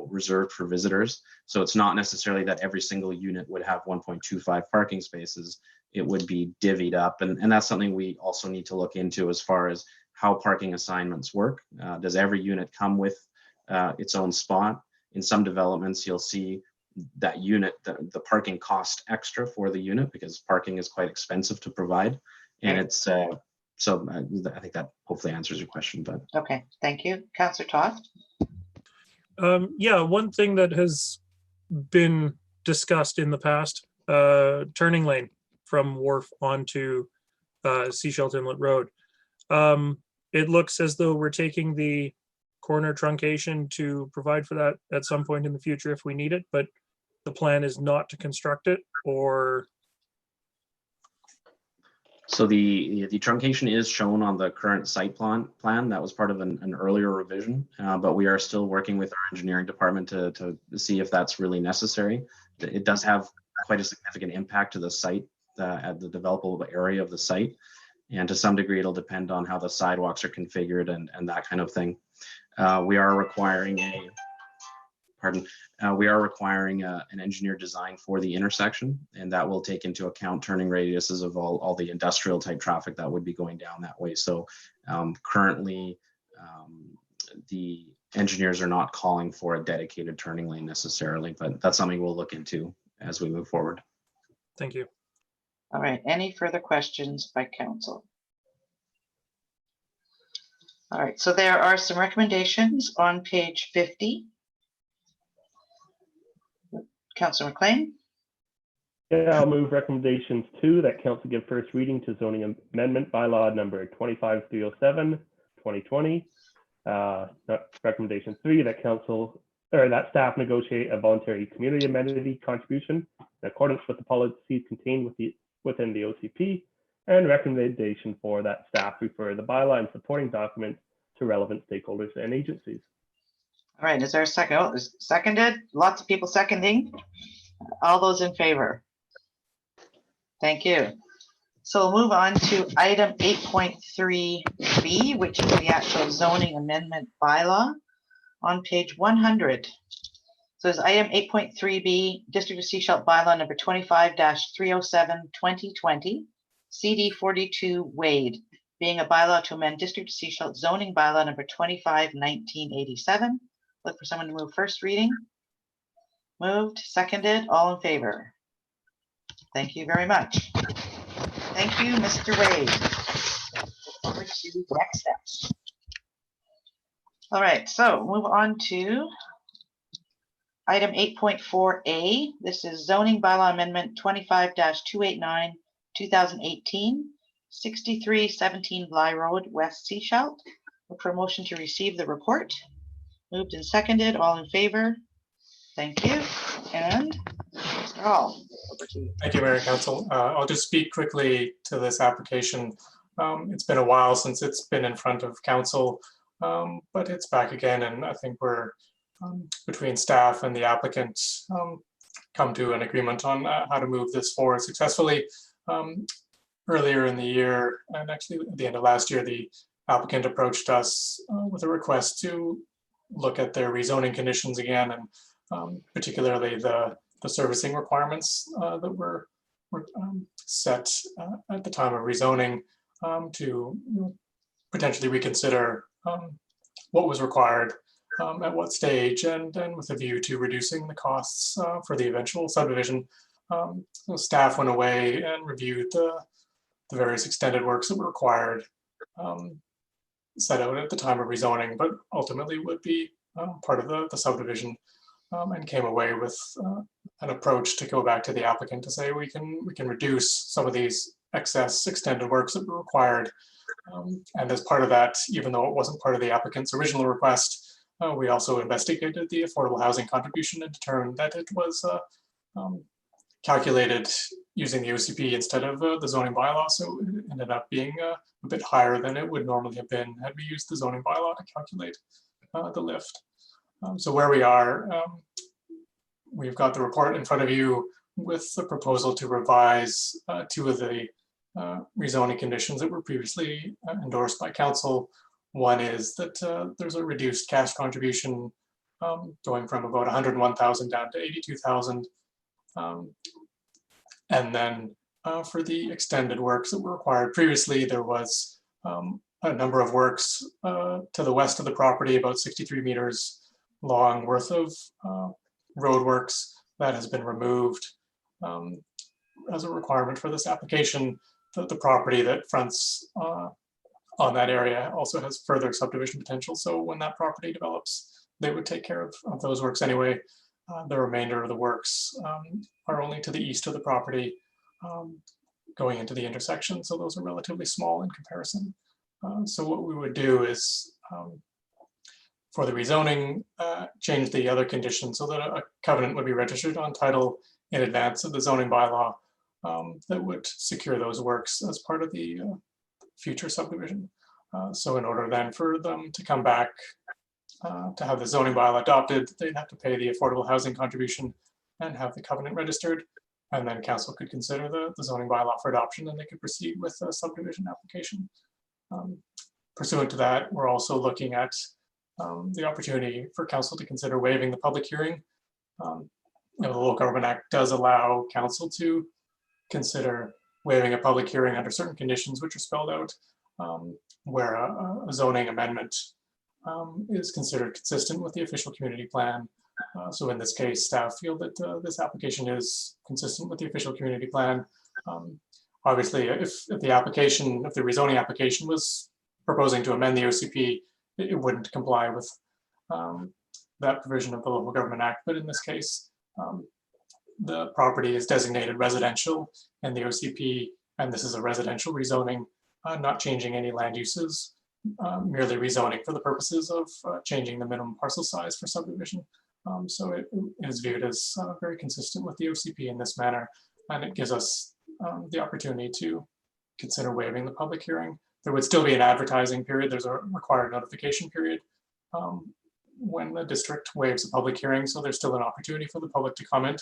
reserved for visitors. So it's not necessarily that every single unit would have 1.25 parking spaces. It would be divvied up, and that's something we also need to look into as far as how parking assignments work. Does every unit come with its own spot? In some developments, you'll see that unit, the parking cost extra for the unit because parking is quite expensive to provide, and it's so I think that hopefully answers your question. But okay, thank you. Councillor Toth? Yeah, one thing that has been discussed in the past, turning lane from Wharf onto Seashell Inlet Road. It looks as though we're taking the corner truncation to provide for that at some point in the future if we need it, but the plan is not to construct it, or? So the truncation is shown on the current site plan. That was part of an earlier revision, but we are still working with our engineering department to see if that's really necessary. It does have quite a significant impact to the site, at the developable area of the site, and to some degree it'll depend on how the sidewalks are configured and that kind of thing. We are requiring an engineer design for the intersection, and that will take into account turning radiuses of all the industrial type traffic that would be going down that way. So currently the engineers are not calling for a dedicated turning lane necessarily, but that's something we'll look into as we move forward. Thank you. All right, any further questions by council? All right, so there are some recommendations on page 50. Councillor McLean? Yeah, I'll move recommendations 2 that council give first reading to zoning amendment bylaw number 25307, 2020. Recommendation 3 that staff negotiate a voluntary community amenity contribution in accordance with the policies contained within the OCP, and recommendation 4 that staff refer the bylaw and supporting documents to relevant stakeholders and agencies. All right, is there a second? Oh, is seconded? Lots of people seconding. All those in favor? Thank you. So we'll move on to item 8.3B, which is the actual zoning amendment bylaw on page 100. So it's item 8.3B, District of Sechelt bylaw number 25-307-2020, CD 42 Wade, being a bylaw to amend District of Sechelt zoning bylaw number 25-1987. Look for someone to move first reading. Moved, seconded, all in favor. Thank you very much. Thank you, Mr. Wade. Look forward to next steps. All right, so move on to item 8.4A. This is zoning bylaw amendment 25-289, 2018, 6317 Bly Road, West Sechelt. Look for a motion to receive the report. Moved and seconded, all in favor. Thank you. And Mr. Hall, over to you. Thank you, Mayor and Council. I'll just speak quickly to this application. It's been a while since it's been in front of council, but it's back again, and I think we're between staff and the applicant come to an agreement on how to move this forward successfully. Earlier in the year, and actually at the end of last year, the applicant approached us with a request to look at their rezoning conditions again, and particularly the servicing requirements that were set at the time of rezoning to potentially reconsider what was required at what stage, and with a view to reducing the costs for the eventual subdivision. So staff went away and reviewed the various extended works that were required, set out at the time of rezoning, but ultimately would be part of the subdivision, and came away with an approach to go back to the applicant to say we can reduce some of these excess extended works that were required. And as part of that, even though it wasn't part of the applicant's original request, we also investigated the affordable housing contribution and determined that it was calculated using the OCP instead of the zoning bylaw. So it ended up being a bit higher than it would normally have been had we used the zoning bylaw to calculate the lift. So where we are, we've got the report in front of you with the proposal to revise two of the rezoning conditions that were previously endorsed by council. One is that there's a reduced cash contribution going from about 101,000 down to 82,000. And then for the extended works that were required previously, there was a number of works to the west of the property, about 63 meters long worth of road works that has been removed as a requirement for this application. The property that fronts on that area also has further subdivision potential. So when that property develops, they would take care of those works anyway. The remainder of the works are only to the east of the property going into the intersection. So those are relatively small in comparison. So what we would do is for the rezoning, change the other conditions so that a covenant would be registered on title in advance of the zoning bylaw that would secure those works as part of the future subdivision. So in order then for them to come back to have the zoning bylaw adopted, they'd have to pay the affordable housing contribution and have the covenant registered. And then council could consider the zoning bylaw for adoption, and they could proceed with a subdivision application. Pursuant to that, we're also looking at the opportunity for council to consider waiving the public hearing. The Local Government Act does allow council to consider waiving a public hearing under certain conditions which are spelled out, where a zoning amendment is considered consistent with the official community plan. So in this case, staff feel that this application is consistent with the official community plan. Obviously, if the rezoning application was proposing to amend the OCP, it wouldn't comply with that provision of the Local Government Act. But in this case, the property is designated residential in the OCP, and this is a residential rezoning, not changing any land uses, merely rezoning for the purposes of changing the minimum parcel size for subdivision. So it is viewed as very consistent with the OCP in this manner, and it gives us the opportunity to consider waiving the public hearing. There would still be an advertising period. There's a required notification period, when the district waives a public hearing. So there's still an opportunity for the public to comment,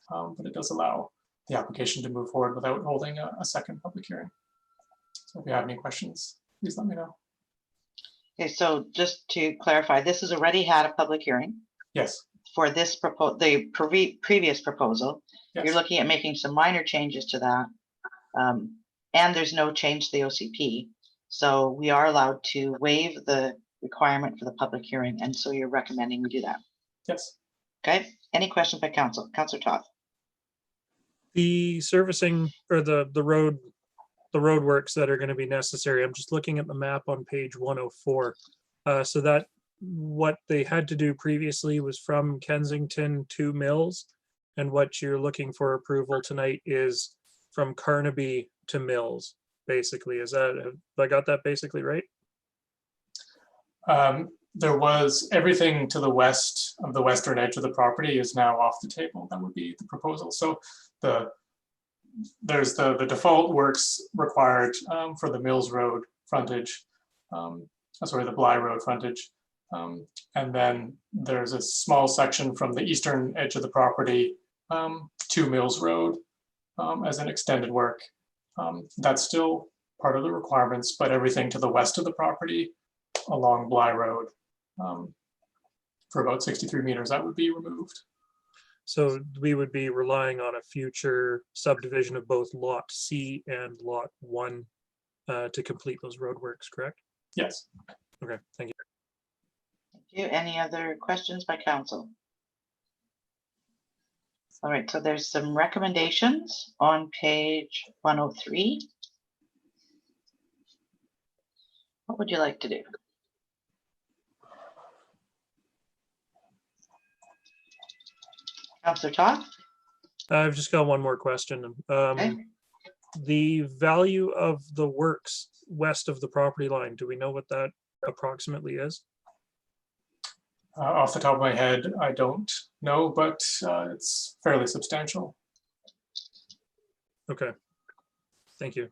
but it does allow the application to move forward without holding a second public hearing. So if you have any questions, please let me know. Okay, so just to clarify, this has already had a public hearing Yes. for this previous proposal. Yes. You're looking at making some minor changes to that. And there's no change to the OCP. So we are allowed to waive the requirement for the public hearing. And so you're recommending we do that. Yes. Okay. Any questions by council? Councillor Toth. The servicing or the road works that are going to be necessary. I'm just looking at the map on page 104. So that what they had to do previously was from Kensington to Mills, and what you're looking for approval tonight is from Carnaby to Mills, basically. Is that, have I got that basically right? There was everything to the west of the western edge of the property is now off the table. That would be the proposal. So there's the default works required for the Mills Road frontage, sorry, the Bly Road frontage. And then there's a small section from the eastern edge of the property to Mills Road as an extended work. That's still part of the requirements, but everything to the west of the property along Bly Road for about 63 meters, that would be removed. So we would be relying on a future subdivision of both Lot C and Lot 1 to complete those roadworks, correct? Yes. Okay, thank you. Thank you. Any other questions by council? All right, so there's some recommendations on page 103. What would you like to do? Councillor Toth? I've just got one more question. Okay. The value of the works west of the property line, do we know what that approximately is? Off the top of my head, I don't know, but it's fairly substantial. Okay, thank you.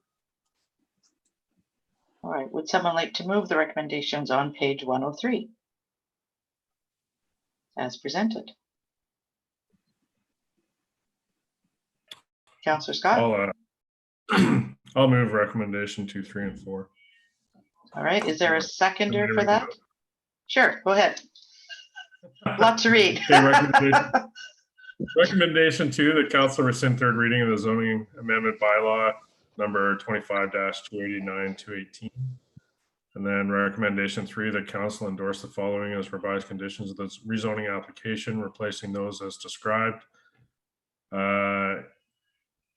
All right, would someone like to move the recommendations on page 103 as presented? Councillor Scott? I'll move recommendation 2, 3, and 4. All right, is there a seconder for that? Sure, go ahead. Lot to read. Okay, recommendation 2, that council rescind third reading of the zoning amendment bylaw number 25-289-218. And then recommendation 3, that council endorse the following as revised conditions of the rezoning application, replacing those as described.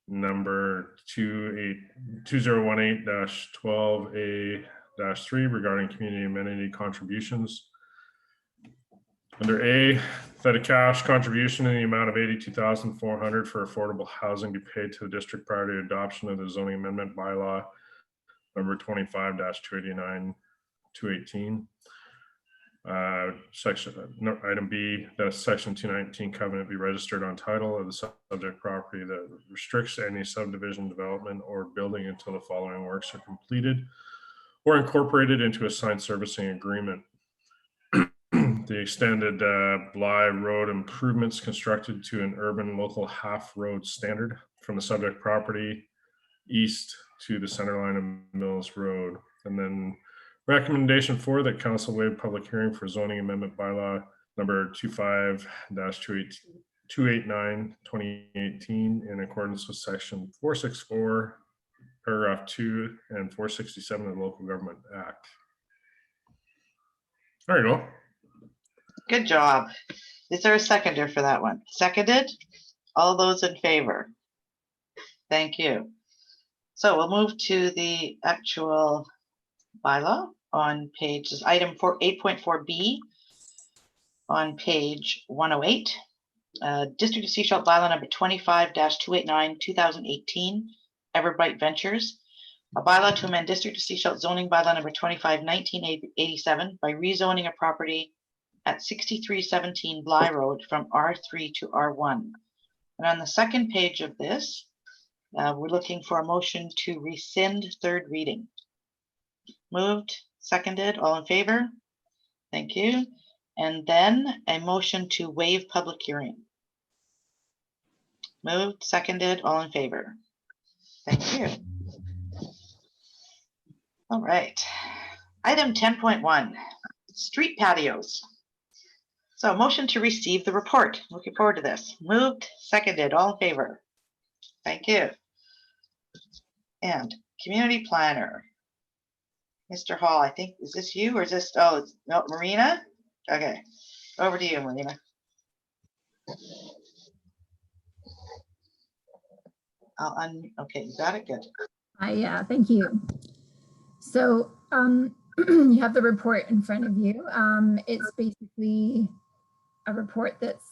Number 2018-12A-3 regarding community amenity contributions. Under A, that a cash contribution in the amount of $82,400 for affordable housing be paid to the district prior to adoption of the zoning amendment bylaw number 25-289-218. Item B, that section 219 covenant be registered on title of the subject property that restricts any subdivision development or building until the following works are completed or incorporated into a signed servicing agreement. The extended Bly Road improvements constructed to an urban local half road standard from the subject property east to the center line of Mills Road. And then recommendation 4, that council waive public hearing for zoning amendment bylaw number 25-289-2018 in accordance with section 464, paragraph 2 and 467 of the Local Government Act. There you go. Good job. Is there a seconder for that one? Seconded? All those in favor? Thank you. So we'll move to the actual bylaw on page, item 8.4B on page 108. District of Sea Salt bylaw number 25-289-2018, Everbright Ventures. A bylaw to amend District of Sea Salt zoning bylaw number 25-1987 by rezoning a property at 6317 Bly Road from R3 to R1. And on the second page of this, we're looking for a motion to rescind third reading. Moved, seconded, all in favor? Thank you. And then a motion to waive public hearing. Moved, seconded, all in favor. Thank you. All right. Item 10.1, street patios. So motion to receive the report. Looking forward to this. Moved, seconded, all in favor. Thank you. And community planner. Mr. Hall, I think, is this you or is this, oh, it's, no, Marina? Okay, over to you, Marina. Okay, you got it, good. Yeah, thank you. So you have the report in front of you. It's basically a report that's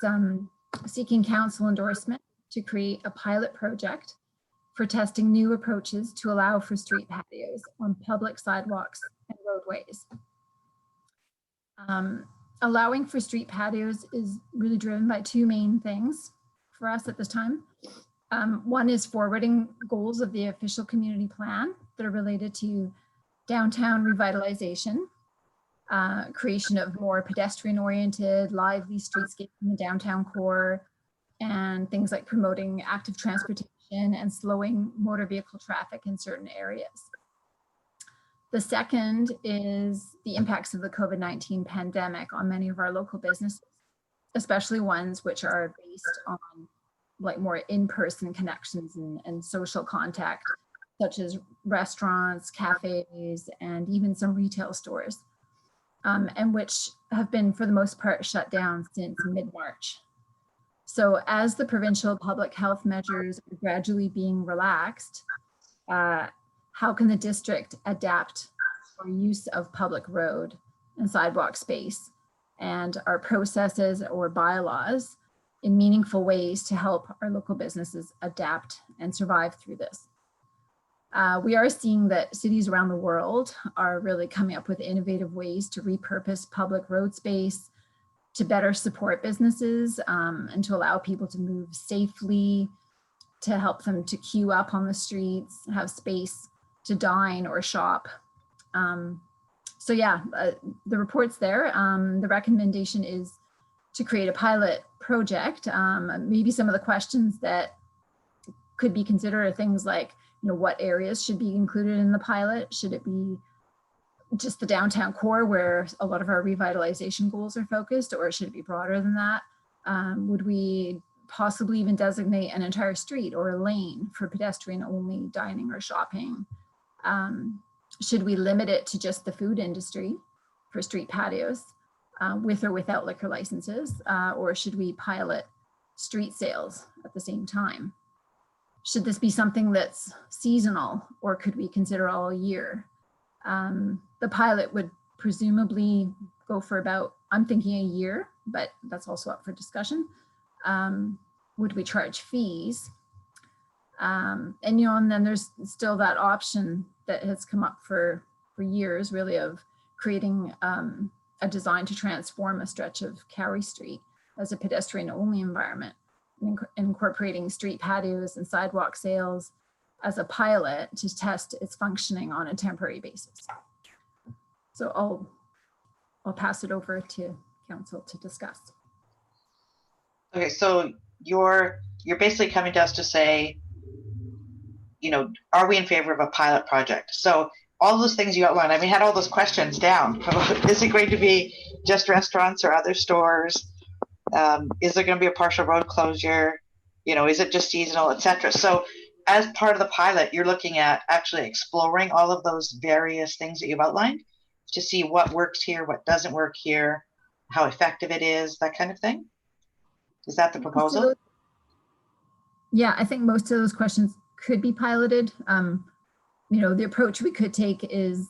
seeking council endorsement to create a pilot project for testing new approaches to allow for street patios on public sidewalks and roadways. Allowing for street patios is really driven by two main things for us at this time. One is forwarding goals of the official community plan that are related to downtown revitalization, creation of more pedestrian-oriented, lively streetscape in the downtown core, and things like promoting active transportation and slowing motor vehicle traffic in certain areas. The second is the impacts of the COVID-19 pandemic on many of our local businesses, especially ones which are based on like more in-person connections and social contact, such as restaurants, cafes, and even some retail stores, and which have been, for the most part, shut down since mid-March. So as the provincial public health measures are gradually being relaxed, how can the district adapt our use of public road and sidewalk space and our processes or bylaws in meaningful ways to help our local businesses adapt and survive through this? We are seeing that cities around the world are really coming up with innovative ways to repurpose public road space to better support businesses and to allow people to move safely, to help them to queue up on the streets, have space to dine or shop. So yeah, the report's there. The recommendation is to create a pilot project. Maybe some of the questions that could be considered are things like, what areas should be included in the pilot? Should it be just the downtown core where a lot of our revitalization goals are focused, or should it be broader than that? Would we possibly even designate an entire street or a lane for pedestrian only dining or shopping? Should we limit it to just the food industry for street patios with or without liquor licenses? Or should we pilot street sales at the same time? Should this be something that's seasonal, or could we consider all year? The pilot would presumably go for about, I'm thinking a year, but that's also up for discussion. Would we charge fees? And then there's still that option that has come up for years, really, of creating a design to transform a stretch of Cowrie Street as a pedestrian-only environment, and incorporating street patios and sidewalk sales as a pilot to test its functioning on a temporary basis. So I'll pass it over to council to discuss. Okay, so you're basically coming to us to say, are we in favor of a pilot project? So all those things you outlined, we had all those questions down. Is it going to be just restaurants or other stores? Is there going to be a partial road closure? Is it just seasonal, etc.? So as part of the pilot, you're looking at actually exploring all of those various things that you've outlined to see what works here, what doesn't work here, how effective it is, that kind of thing. Is that the proposal? Yeah, I think most of those questions could be piloted. The approach we could take is,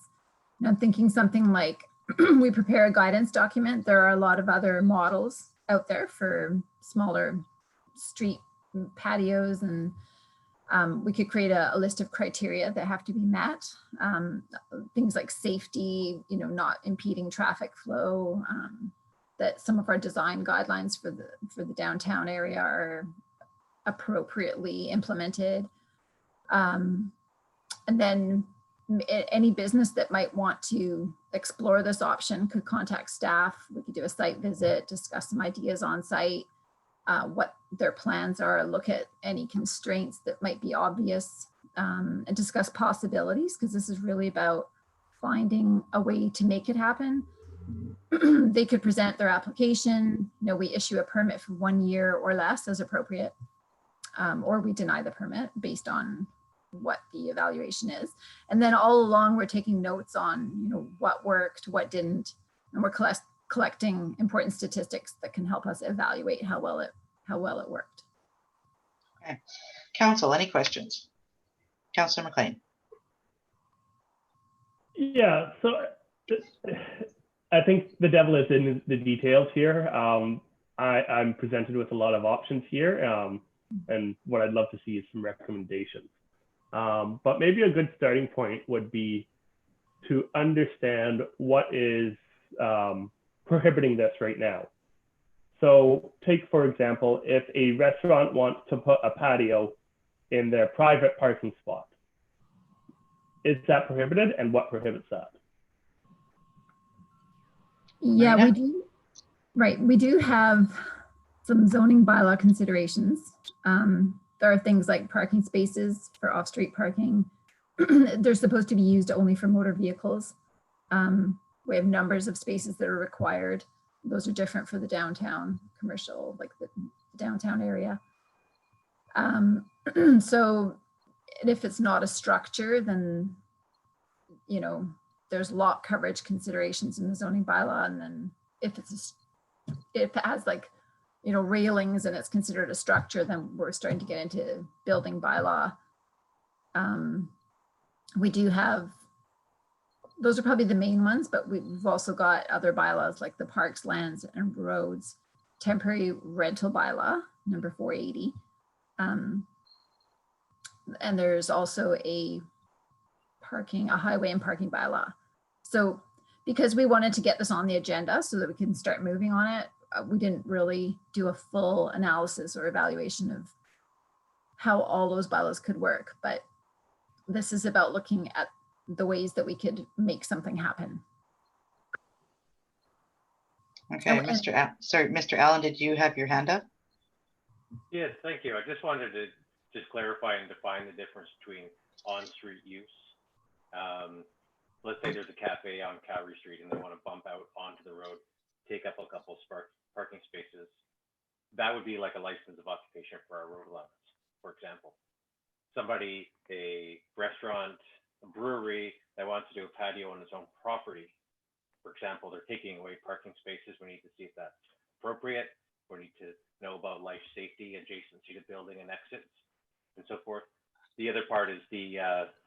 I'm thinking something like we prepare a guidance document. There are a lot of other models out there for smaller street patios, and we could create a list of criteria that have to be met. Things like safety, not impeding traffic flow, that some of our design guidelines for the downtown area are appropriately implemented. And then any business that might want to explore this option could contact staff. We could do a site visit, discuss some ideas on site, what their plans are, look at any constraints that might be obvious, and discuss possibilities, because this is really about finding a way to make it happen. They could present their application, we issue a permit for 1 year or less as appropriate, or we deny the permit based on what the evaluation is. And then all along we're taking notes on, what worked, what didn't, and we're collecting important statistics that can help us evaluate how well it worked. Okay. Council, any questions? Councillor McLean. Yeah, so I think the devil is in the details here. I'm presented with a lot of options here, and what I'd love to see is some recommendations. But maybe a good starting point would be to understand what is prohibiting this right now. So take, for example, if a restaurant wants to put a patio in their private parking spot, is that prohibited, and what prohibits that? Yeah, we do. Right, we do have some zoning bylaw considerations. There are things like parking spaces for off-street parking. They're supposed to be used only for motor vehicles. We have numbers of spaces that are required. Those are different for the downtown commercial, like the downtown area. So if it's not a structure, then, there's lot coverage considerations in the zoning bylaw. And then if it has railings and it's considered a structure, then we're starting to get into building bylaw. We do have, those are probably the main ones, but we've also got other bylaws like the Parks, Lands and Roads temporary rental bylaw, number 480. And there's also a highway and parking bylaw. So because we wanted to get this on the agenda so that we can start moving on it, we didn't really do a full analysis or evaluation of how all those bylaws could work. But this is about looking at the ways that we could make something happen. Okay, Mr. Allen, did you have your hand up? Yes, thank you. I just wanted to clarify and define the difference between on-street use. Let's say there's a cafe on Calgary Street and they want to bump out onto the road, take up a couple parking spaces. That would be like a license of occupation for our road allowance, for example. Somebody, a restaurant, a brewery that wants to do a patio on its own property, for example, they're taking away parking spaces. We need to see if that's appropriate. We need to know about life safety, adjacency to building and exits, and so forth. The other part is the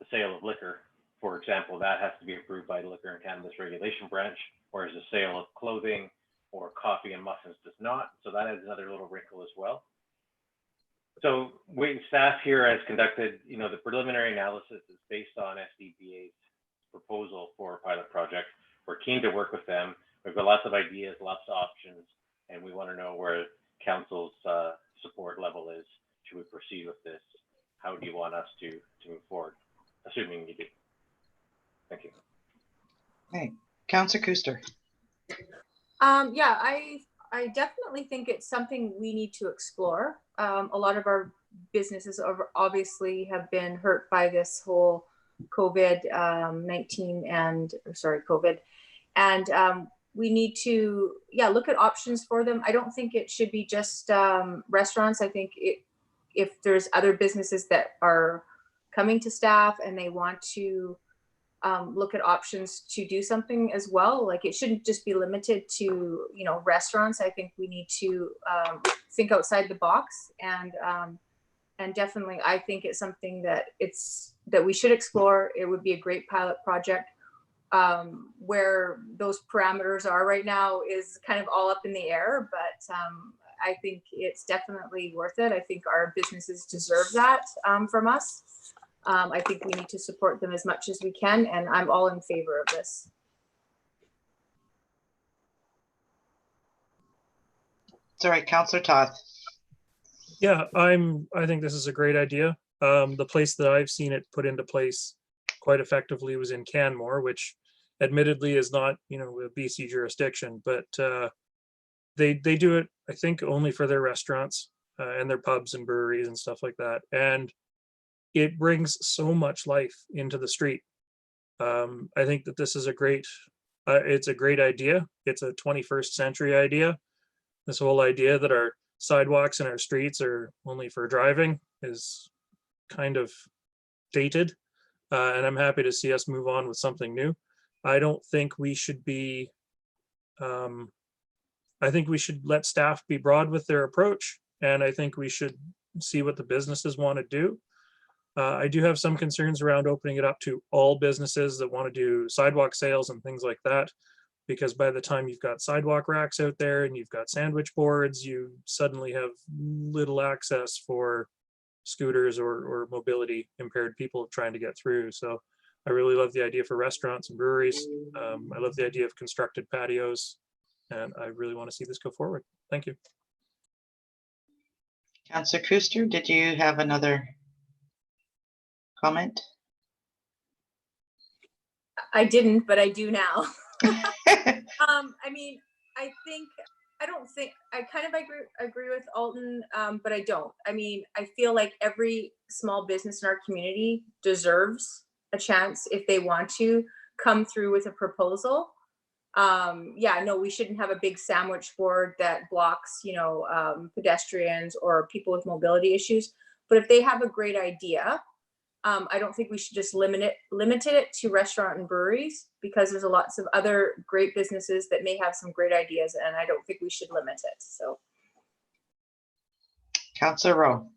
sale of liquor. For example, that has to be approved by the Liquor and Cannabis Regulation Branch, whereas the sale of clothing or coffee and muffins does not. So that is another little wrinkle as well. So staff here has conducted, the preliminary analysis is based on SDBA's proposal for a pilot project. We're keen to work with them. We've got lots of ideas, lots of options, and we want to know where council's support level is. Should we proceed with this? How do you want us to move forward? Assuming you do. Thank you. Okay, Councillor Kuster. Yeah, I definitely think it's something we need to explore. A lot of our businesses obviously have been hurt by this whole COVID-19 COVID. And we need to, look at options for them. I don't think it should be just restaurants. I think if there's other businesses that are coming to staff and they want to look at options to do something as well, like it shouldn't just be limited to, restaurants. I think we need to think outside the box, and definitely I think it's something that we should explore. It would be a great pilot project. Where those parameters are right now is kind of all up in the air, but I think it's definitely worth it. I think our businesses deserve that from us. I think we need to support them as much as we can, and I'm all in favor of this. It's all right, Councillor Toth. Yeah, I think this is a great idea. The place that I've seen it put into place quite effectively was in Canmore, which admittedly is not, you know, a BC jurisdiction, but they do it, I think, only for their restaurants and their pubs and breweries and stuff like that. And it brings so much life into the street. I think that this is a great, it's a great idea. It's a 21st century idea. This whole idea that our sidewalks and our streets are only for driving is kind of dated. And I'm happy to see us move on with something new. I don't think we should be, I think we should let staff be broad with their approach. And I think we should see what the businesses want to do. I do have some concerns around opening it up to all businesses that want to do sidewalk sales and things like that, because by the time you've got sidewalk racks out there and you've got sandwich boards, you suddenly have little access for scooters or mobility impaired people trying to get through. So I really love the idea for restaurants and breweries. I love the idea of constructed patios, and I really want to see this go forward. Thank you. Councillor Kuster, did you have another comment? I didn't, but I do now. I mean, I kind of agree with Alton, but I don't. I mean, I feel like every small business in our community deserves a chance if they want to come through with a proposal. Yeah, no, we shouldn't have a big sandwich board that blocks, you know, pedestrians or people with mobility issues. But if they have a great idea, I don't think we should just limit it to restaurant and breweries, because there's lots of other great businesses that may have some great ideas, and I don't think we should limit it. So, Councillor Rowe.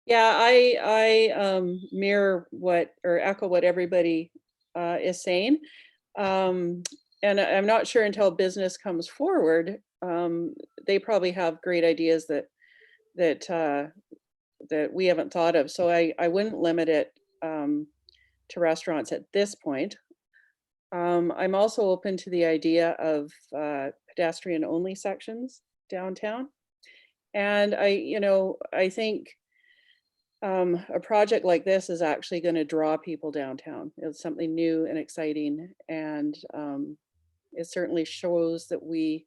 Yeah, I mirror what or echo what everybody is saying. And I'm not sure until business comes forward, they probably have great ideas that we haven't thought of. So I wouldn't limit it to restaurants at this point. I'm also open to the idea of pedestrian only sections downtown. And I think a project like this is actually going to draw people downtown. It's something new and exciting, and it certainly shows that we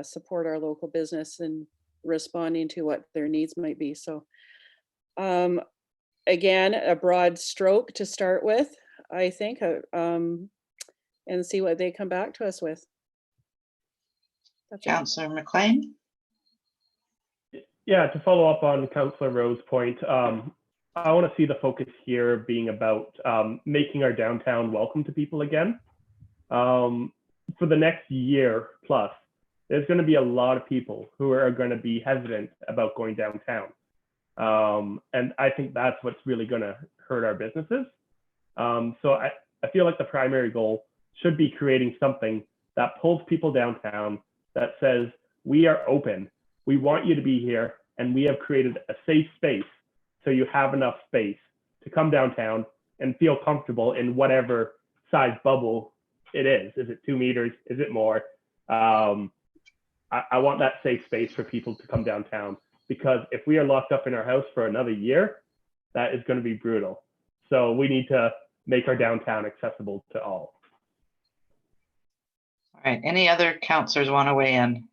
support our local business and responding to what their needs might be. So again, a broad stroke to start with, I think, and see what they come back to us with. Councillor McLean. Yeah, to follow up on Councillor Rowe's point, I want to see the focus here being about making our downtown welcome to people again. For the next year plus, there's going to be a lot of people who are going to be hesitant about going downtown. And I think that's what's really going to hurt our businesses. So I feel like the primary goal should be creating something that pulls people downtown, that says, we are open. We want you to be here, and we have created a safe space so you have enough space to come downtown and feel comfortable in whatever size bubble it is. Is it 2 meters? Is it more? I want that safe space for people to come downtown, because if we are locked up in our house for another year, that is going to be brutal. So we need to make our downtown accessible to all. All right, any other councillors want to weigh in?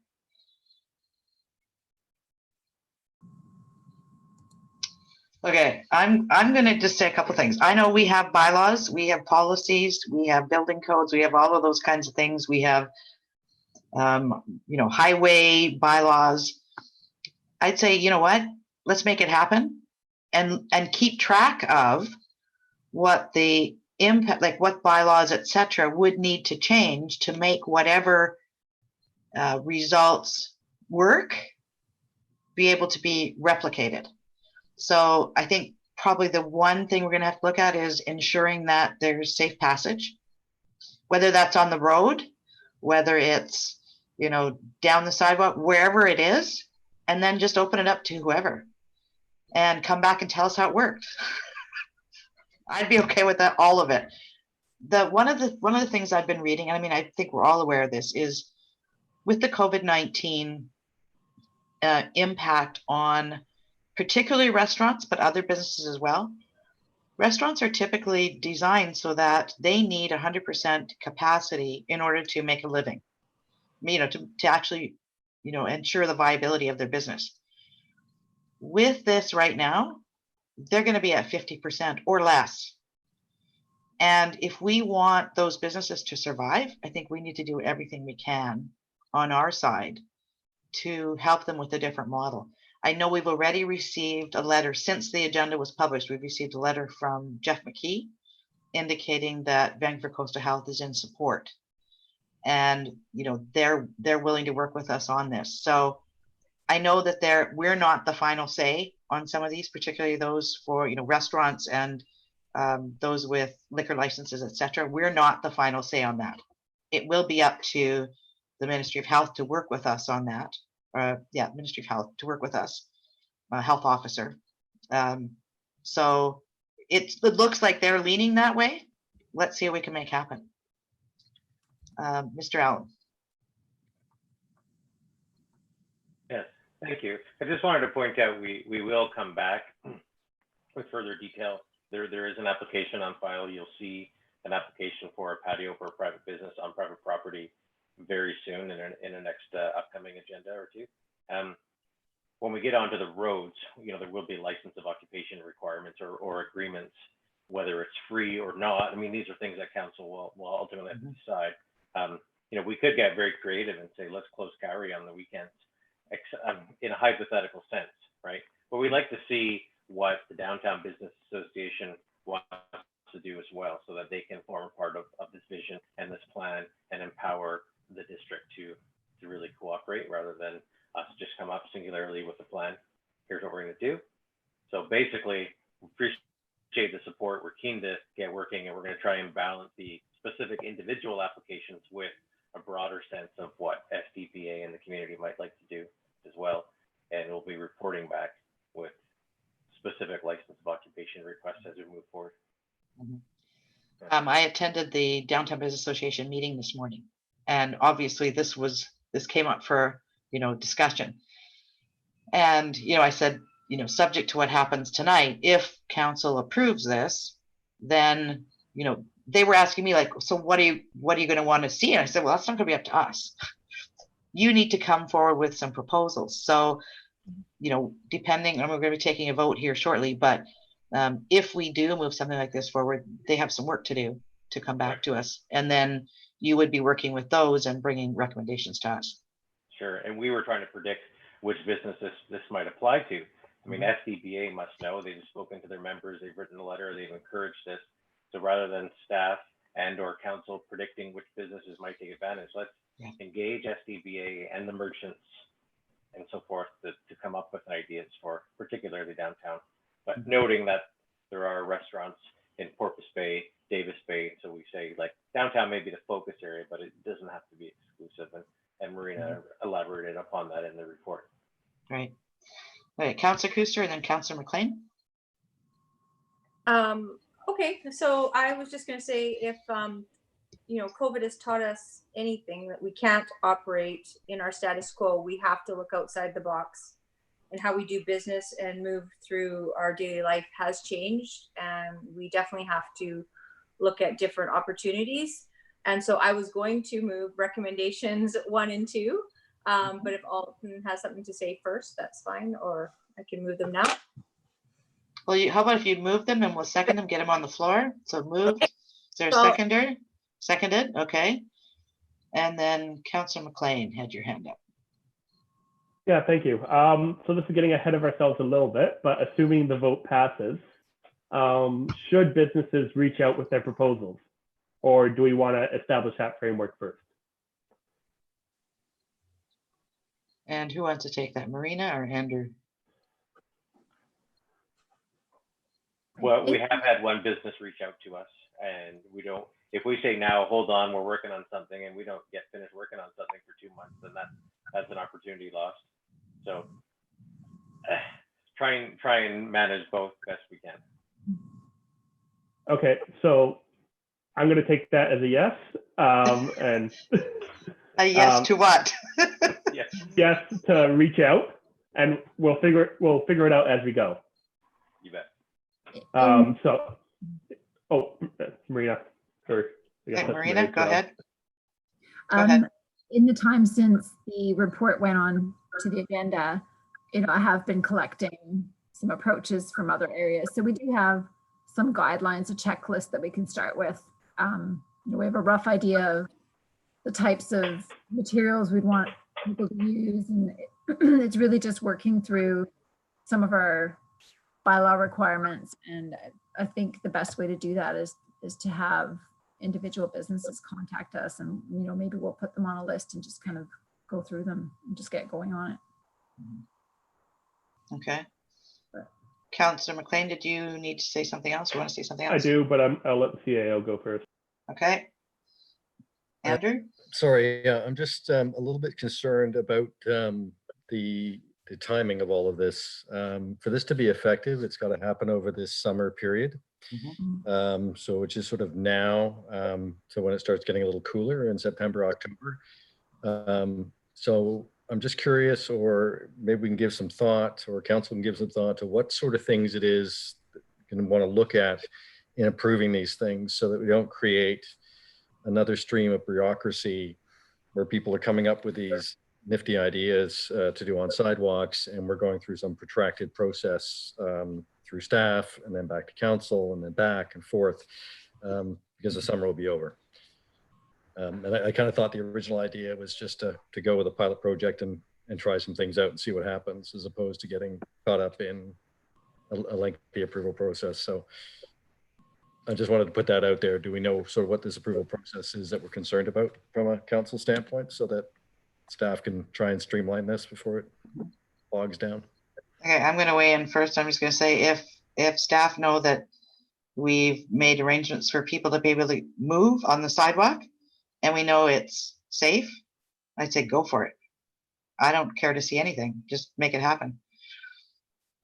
Okay, I'm going to just say a couple things. I know we have bylaws, we have policies, we have building codes, we have all of those kinds of things. We have, highway bylaws. I'd say, you know what? Let's make it happen, and keep track of what the impact, like what bylaws, etc., would need to change to make whatever results work be able to be replicated. So I think probably the one thing we're going to have to look at is ensuring that there's safe passage, whether that's on the road, whether it's, down the sidewalk, wherever it is, and then just open it up to whoever and come back and tell us how it worked. I'd be okay with that, all of it. One of the things I've been reading, and I mean, I think we're all aware of this, is with the COVID-19 impact on particularly restaurants, but other businesses as well, Restaurants are typically designed so that they need 100% capacity in order to make a living, to actually, ensure the viability of their business. With this right now, they're going to be at 50% or less. And if we want those businesses to survive, I think we need to do everything we can on our side to help them with a different model. I know we've already received a letter since the agenda was published. We've received a letter from Jeff McKee indicating that Vancouver Coastal Health is in support, and they're willing to work with us on this. So I know that we're not the final say on some of these, particularly those for restaurants and those with liquor licenses, etc. We're not the final say on that. It will be up to the Ministry of Health to work with us on that. Ministry of Health to work with us, health officer. So it looks like they're leaning that way. Let's see what we can make happen. Mr. Allen. Yes, thank you. I just wanted to point out we will come back with further detail. There is an application on file. You'll see an application for a patio for a private business on private property very soon in the next upcoming agenda or two. When we get onto the roads, there will be license of occupation requirements or agreements, whether it's free or not. I mean, these are things that council will ultimately have to decide. We could get very creative and say, let's close carry on the weekends, in a hypothetical sense, right? But we'd like to see what the Downtown Business Association wants to do as well, so that they can form a part of this vision and this plan and empower the district to really cooperate, rather than us just come up singularly with a plan. Here's what we're going to do. So basically, we appreciate the support. We're keen to get working, and we're going to try and balance the specific individual applications with a broader sense of what SDPA and the community might like to do as well. And we'll be reporting back with specific license of occupation requests as we move forward. I attended the Downtown Business Association meeting this morning, and obviously this came up for discussion. And I said, subject to what happens tonight, if council approves this, then they were asking me, like, so what are you going to want to see? And I said, well, that's not going to be up to us. You need to come forward with some proposals. So depending, and we're going to be taking a vote here shortly, but if we do move something like this forward, they have some work to do to come back to us. And then you would be working with those and bringing recommendations to us. Sure. And we were trying to predict which businesses this might apply to. I mean, SDBA must know. They've spoken to their members. They've written a letter. They've encouraged this. So rather than staff and or council predicting which businesses might take advantage, let's engage SDBA and the merchants and so forth to come up with ideas for particularly downtown. But noting that there are restaurants in Porpoise Bay, Davis Bay. So we say, like, downtown may be the focus area, but it doesn't have to be exclusive. And Marina elaborated upon that in the report. Right. All right, Councillor Kuster and then Councillor McLean. Okay, so I was just going to say, if COVID has taught us anything, that we can't operate in our status quo. We have to look outside the box, and how we do business and move through our daily life has changed, and we definitely have to look at different opportunities. And so I was going to move recommendations 1 and 2, but if Alton has something to say first, that's fine, or I can move them now. Well, how about if you move them and we'll second them, get them on the floor. So moved. Okay. Is there a seconder? Seconded. Okay. And then Councillor McLean had your hand up. Yeah, thank you. So this is getting ahead of ourselves a little bit, but assuming the vote passes, should businesses reach out with their proposals, or do we want to establish that framework first? And who wants to take that, Marina or Andrew? Well, we have had one business reach out to us, and if we say now, hold on, we're working on something, and we don't get finished working on something for 2 months, then that's an opportunity lost. So try and manage both best we can. Okay, so I'm going to take that as a yes. And a yes to what? Yes to reach out, and we'll figure it out as we go. You bet. Oh, Marina, sorry. I guess Okay, that's Marina, Mary's go job. ahead. Go ahead. In the time since the report went on to the agenda, I have been collecting some approaches from other areas. So we do have some guidelines, a checklist that we can start with. We have a rough idea of the types of materials we'd want people to use, and it's really just working through some of our bylaw requirements. And I think the best way to do that is to have individual businesses contact us, and maybe we'll put them on a list and just kind of go through them and just get going on it. Okay. Councillor McLean, did you need to say something else? You want to say something else? I do, but I'll let the CAO go first. Okay. Andrew? Sorry, yeah, I'm just a little bit concerned about the timing of all of this. For this to be effective, it's got to happen over this summer period. So which is sort of now, so when it starts getting a little cooler in September, October. So I'm just curious, or maybe we can give some thought, or council can give some thought to what sort of things it is that you're going to want to look at in improving these things, so that we don't create another stream of bureaucracy where people are coming up with these nifty ideas to do on sidewalks, and we're going through some protracted process through staff, and then back to council, and then back and forth, because the summer will be over. And I kind of thought the original idea was just to go with a pilot project and try some things out and see what happens, as opposed to getting caught up in a lengthy approval process. So I just wanted to put that out there. Do we know sort of what this approval process is that we're concerned about from a council standpoint, so that staff can try and streamline this before it bogs down? Okay, I'm going to weigh in first. I'm just going to say, if staff know that we've made arrangements for people to be able to move on the sidewalk, and we know it's safe, I'd say go for it. I don't care to see anything. Just make it happen.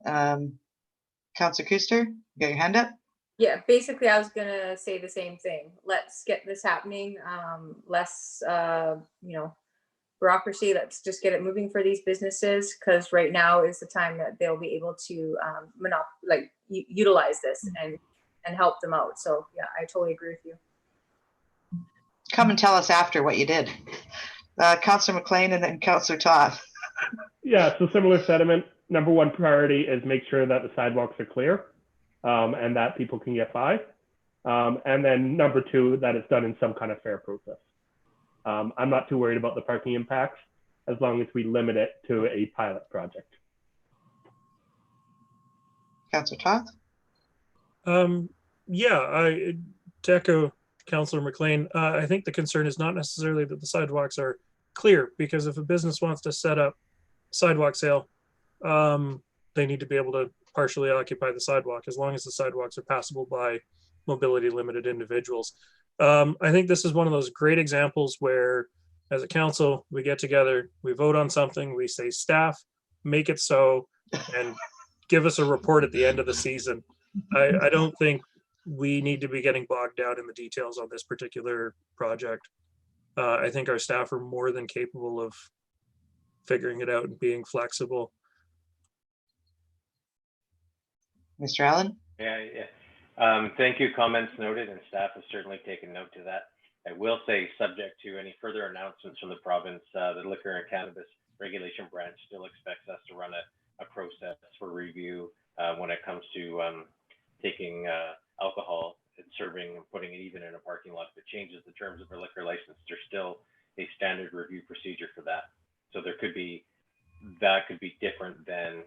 Councillor Kuster, you got your hand up? Yeah, basically, I was gonna say the same thing. Let's get this happening. Less, bureaucracy. Let's just get it moving for these businesses, because right now is the time that they'll be able to utilize this and help them out. So yeah, I totally agree with you. Come and tell us after what you did. Councillor McLean and then Councillor Toth. Yeah, so similar sentiment. Number one priority is make sure that the sidewalks are clear, and that people can get by. And then number two, that it's done in some kind of fair process. I'm not too worried about the parking impacts, as long as we limit it to a pilot project. Councillor Toth? To echo Councillor McLean, I think the concern is not necessarily that the sidewalks are clear, because if a business wants to set up sidewalk sale, they need to be able to partially occupy the sidewalk, as long as the sidewalks are passable by mobility limited individuals. I think this is one of those great examples where, as a council, we get together, we vote on something, we say, staff, make it so, and give us a report at the end of the season. I don't think we need to be getting bogged down in the details on this particular project. I think our staff are more than capable of figuring it out and being flexible. Mr. Allen? Yeah. Thank you. Comments noted, and staff has certainly taken note to that. I will say, subject to any further announcements from the province, the Liquor and Cannabis Regulation Branch still expects us to run a process for review when it comes to taking alcohol and serving and putting it even in a parking lot. If it changes the terms of a liquor license, there's still a standard review procedure for that. So that could be different than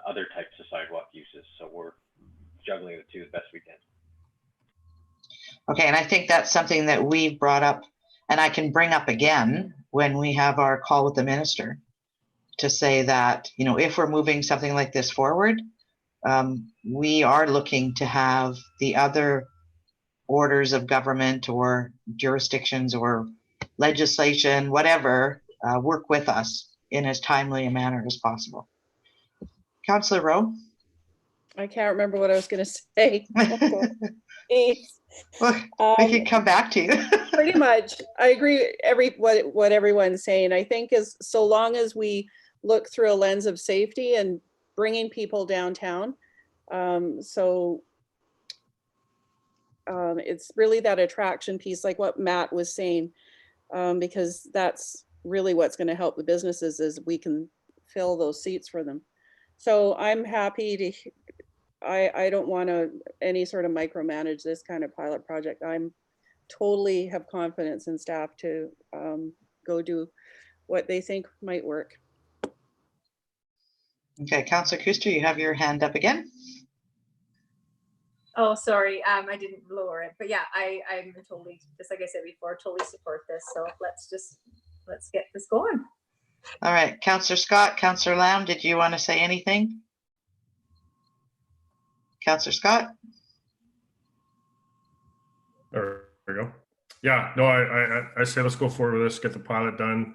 other types of sidewalk uses. So we're juggling the two the best we can. Okay, and I think that's something that we've brought up, and I can bring up again when we have our call with the minister, to say that, if we're moving something like this forward, we are looking to have the other orders of government or jurisdictions or legislation, whatever, work with us in as timely a manner as possible. Councillor Rowe? I can't remember what I was going to say. Well, we can come back to you. Pretty much. I agree what everyone's saying. I think as so long as we look through a lens of safety and bringing people downtown. So It's really that attraction piece, like what Matt was saying, because that's really what's going to help the businesses is we can fill those seats for them. So I'm happy to, I don't want to any sort of micromanage this kind of pilot project. I'm totally have confidence in staff to go do what they think might work. Okay, Councillor Kuster, you have your hand up again. Oh, sorry, I didn't lower it, but yeah, I'm totally, just like I said before, totally support this. So let's get this going. All right, Councillor Scott, Councillor Lamb, did you want to say anything? Councillor Scott? There we go. Yeah, no, I say let's go forward with this, get the pilot done.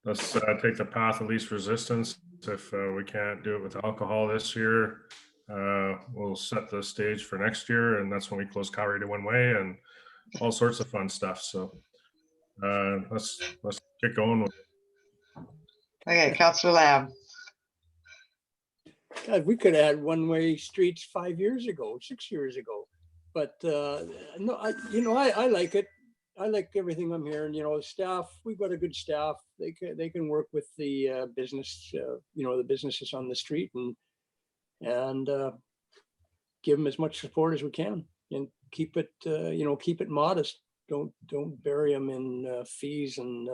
Let's take the path of least resistance. If we can't do it with alcohol this year, we'll set the stage for next year, and that's when we close Calgary to one way and all sorts of fun stuff. So let's get going. Okay, Councillor Lamb. God, we could have had one-way streets 5 years ago, 6 years ago. But no, I like it. I like everything I'm hearing. You know, staff, we've got a good staff. They can work with the business, the businesses on the street and give them as much support as we can and keep it, keep it modest. Don't bury them in fees and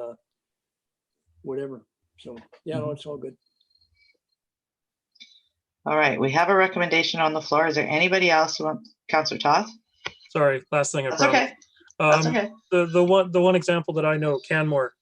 whatever. So yeah, no, it's all good. All right, we have a recommendation on the floor. Is there anybody else who wants? Councillor Toth? Sorry, last thing I That's promise. okay. That's okay. The one example that I know, Canmore,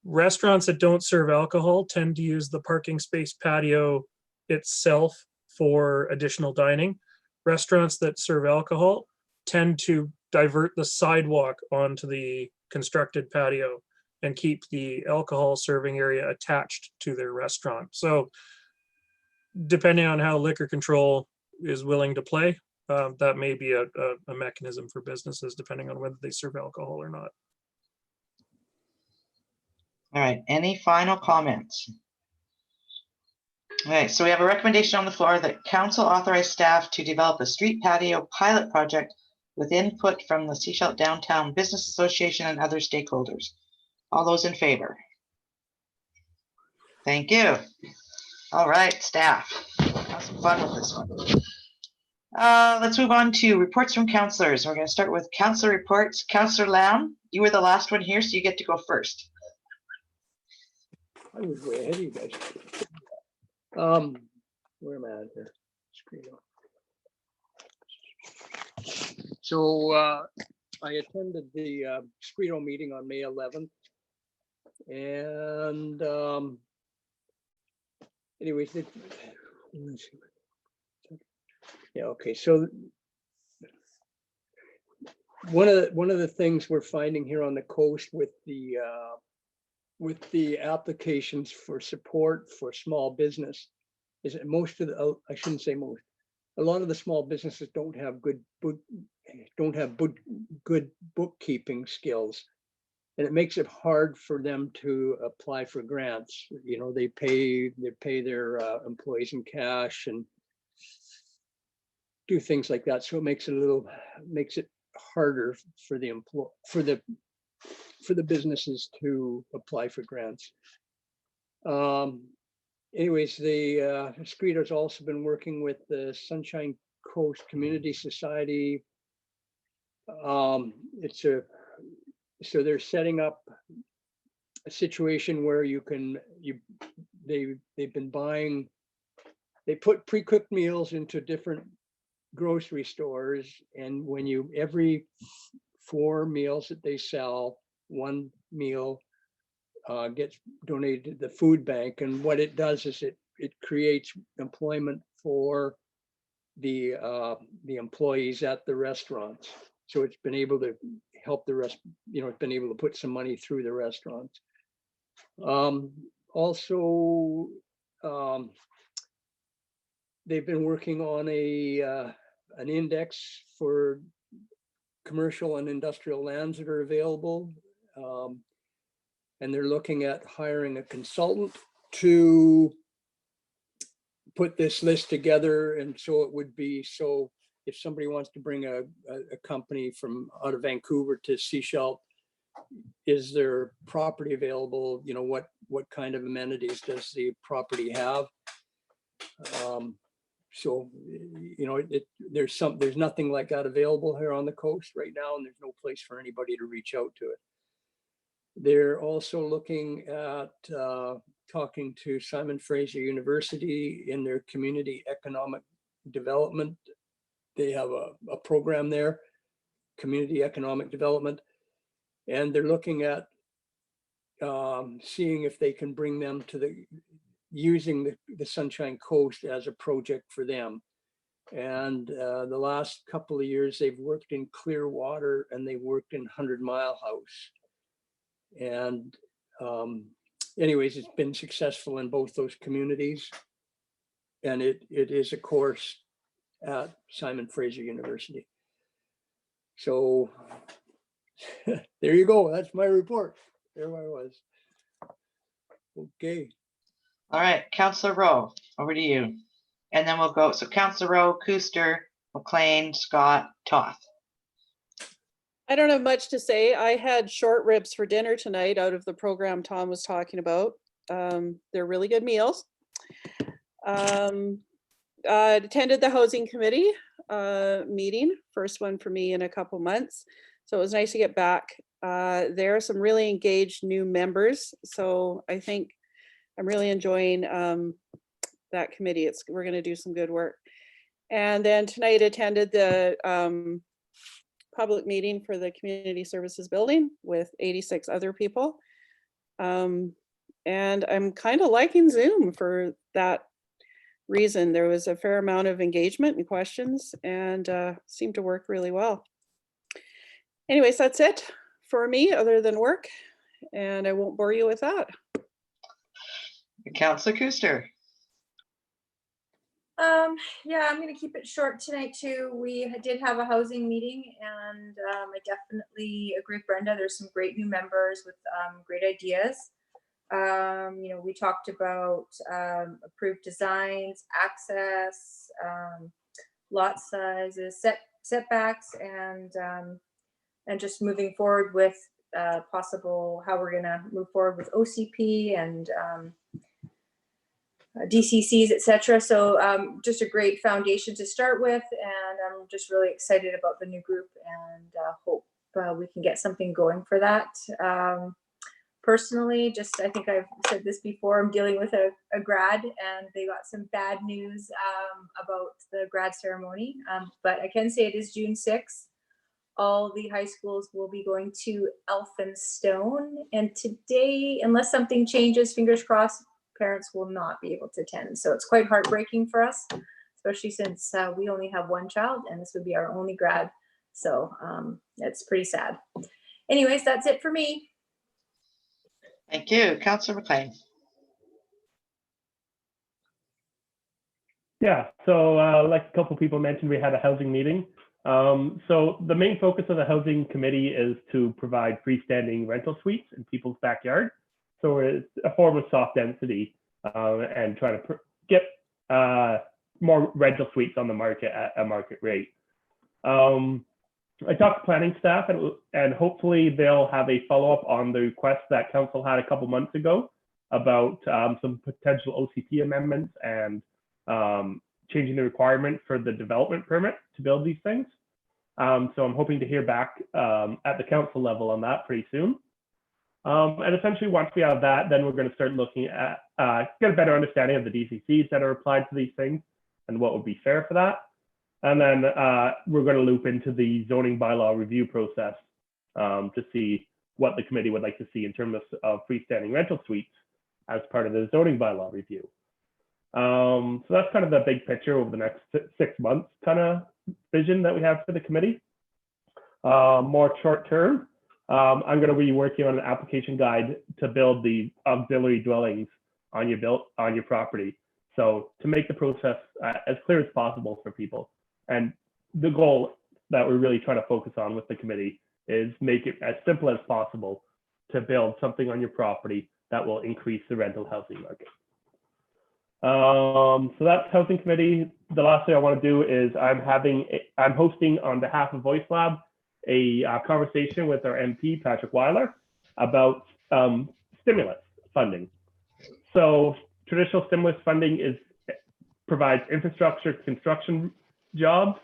restaurants that don't serve alcohol tend to use the parking space patio itself for additional dining. Restaurants that serve alcohol tend to divert the sidewalk onto the constructed patio and keep the alcohol serving area attached to their restaurant. So depending on how liquor control is willing to play, that may be a mechanism for businesses depending on whether they serve alcohol or not. All right, any final comments? All right, so we have a recommendation on the floor that council authorize staff to develop a street patio pilot project with input from the Sechelt Downtown Business Association and other stakeholders. All those in favor? Thank you. All right, staff, have some fun with this one. Let's move on to reports from councillors. We're going to start with councillor reports. Councillor Lamb, you were the last one here, so you get to go first. I was way ahead of you guys. Where am I at here? Screen on. So I attended the Scredo meeting on May 11th. And anyways, yeah, okay. So one of the things we're finding here on the coast with the applications for support for small business is that most of the, I shouldn't say most, a lot of the small businesses don't have good bookkeeping skills. And it makes it hard for them to apply for grants. You know, they pay their employees in cash and do things like that. So it makes it harder for the businesses to apply for grants. Anyways, the Scredo's also been working with the Sunshine Coast Community Society. So they're setting up a situation where they've been buying, they put pre-cooked meals into different grocery stores, and every 4 meals that they sell, 1 meal gets donated to the food bank. And what it does is it creates employment for the employees at the restaurants. So it's been able to help the rest, it's been able to put some money through the restaurants. Also, they've been working on an index for commercial and industrial lands that are available. And they're looking at hiring a consultant to put this list together. And so it would be, so if somebody wants to bring a company from out of Vancouver to Sechelt, is there property available? You know, what kind of amenities does the property have? So, you know, there's nothing like that available here on the coast right now, and there's no place for anybody to reach out to it. They're also looking at talking to Simon Fraser University in their community economic development. They have a program there, community economic development, and they're looking at seeing if they can bring them to using the Sunshine Coast as a project for them. And the last couple of years, they've worked in Clearwater and they worked in 100 Mile House. And anyways, it's been successful in both those communities. And it is a course at Simon Fraser University. So there you go. That's my report. There I was. Okay. All right, Councillor Rowe, over to you. And then we'll go, so Councillor Rowe, Kuster, McLean, Scott, Toth. I don't have much to say. I had short ribs for dinner tonight out of the program Tom was talking about. They're really good meals. Attended the housing committee meeting, first one for me in a couple months. So it was nice to get back. There are some really engaged new members. So I think I'm really enjoying that committee. We're going to do some good work. And then tonight attended the public meeting for the community services building with 86 other people. And I'm kind of liking Zoom for that reason. There was a fair amount of engagement and questions and seemed to work really well. Anyways, that's it for me other than work. And I won't bore you with that. Councillor Kuster. Yeah, I'm going to keep it short tonight too. We did have a housing meeting, and I definitely agree with Brenda. There's some great new members with great ideas. You know, we talked about approved designs, access, lot sizes, setbacks, and just moving forward with possible how we're going to move forward with OCP and DCCs, etc. So just a great foundation to start with, and I'm just really excited about the new group and hope we can get something going for that. Personally, just I think I've said this before, I'm dealing with a grad and they got some bad news about the grad ceremony, but I can say it is June 6th. All the high schools will be going to Elphinstone, and today, unless something changes, fingers crossed, parents will not be able to attend. So it's quite heartbreaking for us, especially since we only have one child and this would be our only grad. So it's pretty sad. Anyways, that's it for me. Thank you. Councillor McLean. Yeah, so like a couple people mentioned, we had a housing meeting. So the main focus of the housing committee is to provide freestanding rental suites in people's backyard. So it's a form of soft density and trying to get more rental suites on the market at a market rate. I talked to planning staff and hopefully they'll have a follow-up on the request that council had a couple months ago about some potential OCP amendments and changing the requirement for the development permit to build these things. So I'm hoping to hear back at the council level on that pretty soon. And essentially, once we have that, then we're going to start looking at, get a better understanding of the DCCs that are applied to these things and what would be fair for that. And then we're going to loop into the zoning bylaw review process to see what the committee would like to see in terms of freestanding rental suites as part of the zoning bylaw review. So that's kind of the big picture over the next 6 months kind of vision that we have for the committee. More short term, I'm going to be working on an application guide to build the auxiliary dwellings on your property. So to make the process as clear as possible for people. And the goal that we're really trying to focus on with the committee is make it as simple as possible to build something on your property that will increase the rental housing market. So that's Housing Committee. The last thing I want to do is I'm hosting on behalf of Voice Lab a conversation with our MP, Patrick Weiler, about stimulus funding. So traditional stimulus funding provides infrastructure construction jobs,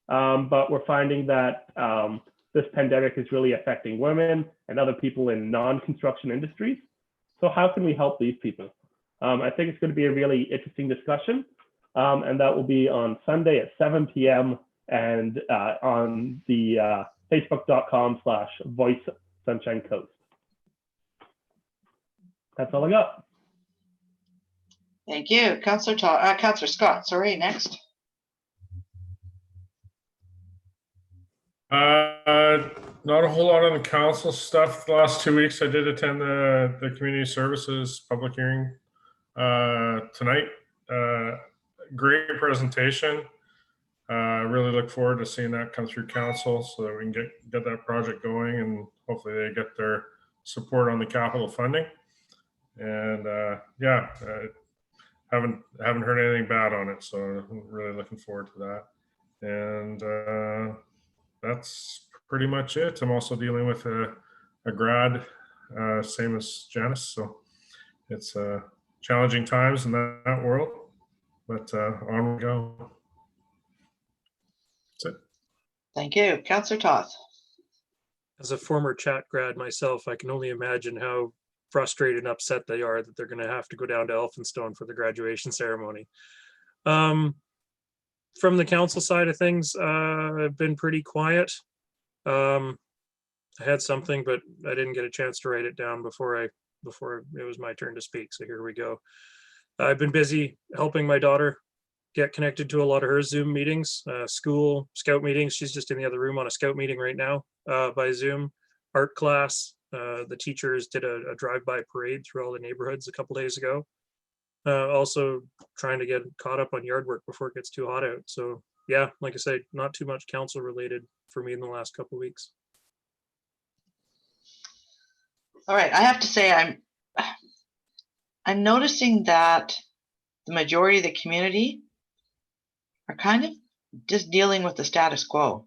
but we're finding that this pandemic is really affecting women and other people in non-construction industries. So how can we help these people? I think it's going to be a really interesting discussion, and that will be on Sunday at 7 p.m. and on the facebook.com/Voice Sunshine Coast. That's all I got. Thank you. Councillor Scott, sorry, next. Not a whole lot on the council stuff. The last 2 weeks, I did attend the community services public hearing tonight. Great presentation. Really look forward to seeing that come through council so that we can get that project going, and hopefully they get their support on the capital funding. And yeah, haven't heard anything bad on it, so I'm really looking forward to that. And that's pretty much it. I'm also dealing with a grad, same as Janice, so it's challenging times in that world, but on we go. That's it. Thank you. Councillor Toth. As a former chat grad myself, I can only imagine how frustrated and upset they are that they're going to have to go down to Elphinstone for the graduation ceremony. From the council side of things, I've been pretty quiet. I had something, but I didn't get a chance to write it down before it was my turn to speak. So here we go. I've been busy helping my daughter get connected to a lot of her Zoom meetings, school, scout meetings. She's just in the other room on a scout meeting right now by Zoom. Art class. The teachers did a drive-by parade through all the neighborhoods a couple days ago. Also trying to get caught up on yard work before it gets too hot out. So yeah, like I said, not too much council related for me in the last couple of weeks. All right, I have to say I'm noticing that the majority of the community are kind of just dealing with the status quo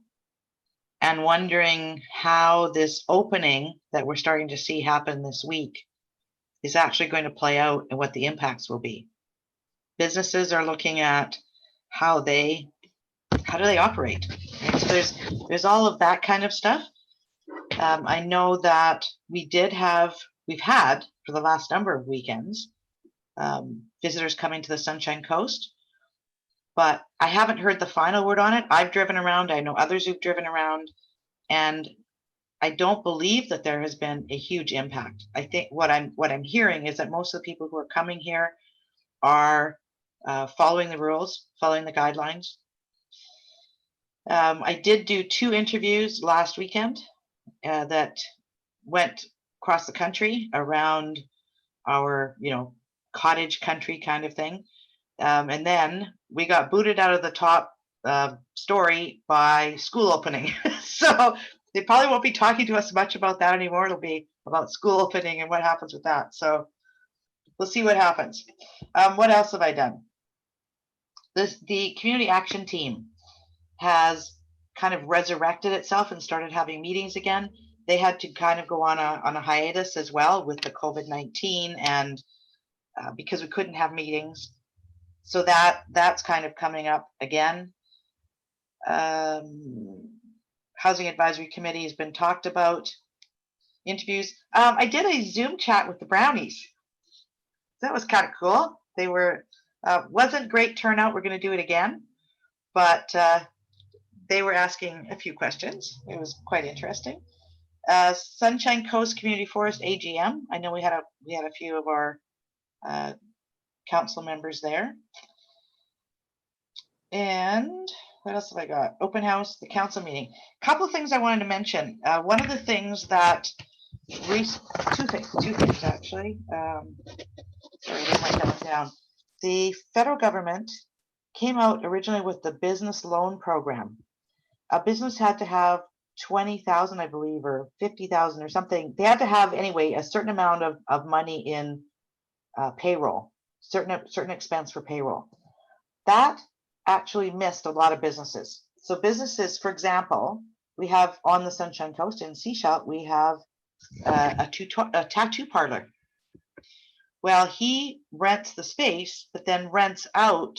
and wondering how this opening that we're starting to see happen this week is actually going to play out and what the impacts will be. Businesses are looking at how do they operate. And so there's all of that kind of stuff. I know that we've had for the last number of weekends, visitors coming to the Sunshine Coast, but I haven't heard the final word on it. I've driven around, I know others who've driven around, and I don't believe that there has been a huge impact. I think what I'm hearing is that most of the people who are coming here are following the rules, following the guidelines. I did do 2 interviews last weekend that went across the country around our, cottage country kind of thing. And then we got booted out of the top story by school opening. So they probably won't be talking to us much about that anymore. It'll be about school opening and what happens with that. So we'll see what happens. What else have I done? The community action team has kind of resurrected itself and started having meetings again. They had to kind of go on a hiatus as well with the COVID-19 and because we couldn't have meetings. So that's kind of coming up again. Housing Advisory Committee has been talked about. Interviews. I did a Zoom chat with the Brownies. That was kind of cool. They were, wasn't great turnout. We're going to do it again, but they were asking a few questions. It was quite interesting. Sunshine Coast Community Forest AGM. I know we had a few of our council members there. And what else have I got? Open house, the council meeting. A couple of things I wanted to mention. One of the things that two things actually. Sorry, I write that down. The federal government came out originally with the business loan program. A business had to have 20,000, I believe, or 50,000 or something. They had to have anyway a certain amount of money in payroll certain expense for payroll. That actually missed a lot of businesses. So businesses, for example, we have on the Sunshine Coast in Seashell, we have a tattoo parlor. Well, he rents the space, but then rents out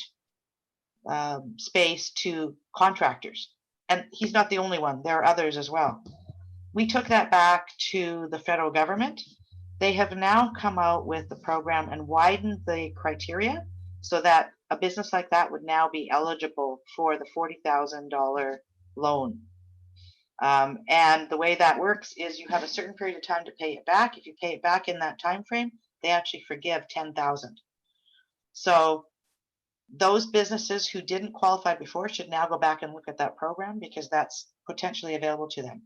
space to contractors. And he's not the only one. There are others as well. We took that back to the federal government. They have now come out with the program and widened the criteria so that a business like that would now be eligible for the $40,000 loan. And the way that works is you have a certain period of time to pay it back. If you pay it back in that time frame, they actually forgive $10,000. So those businesses who didn't qualify before should now go back and look at that program because that's potentially available to them.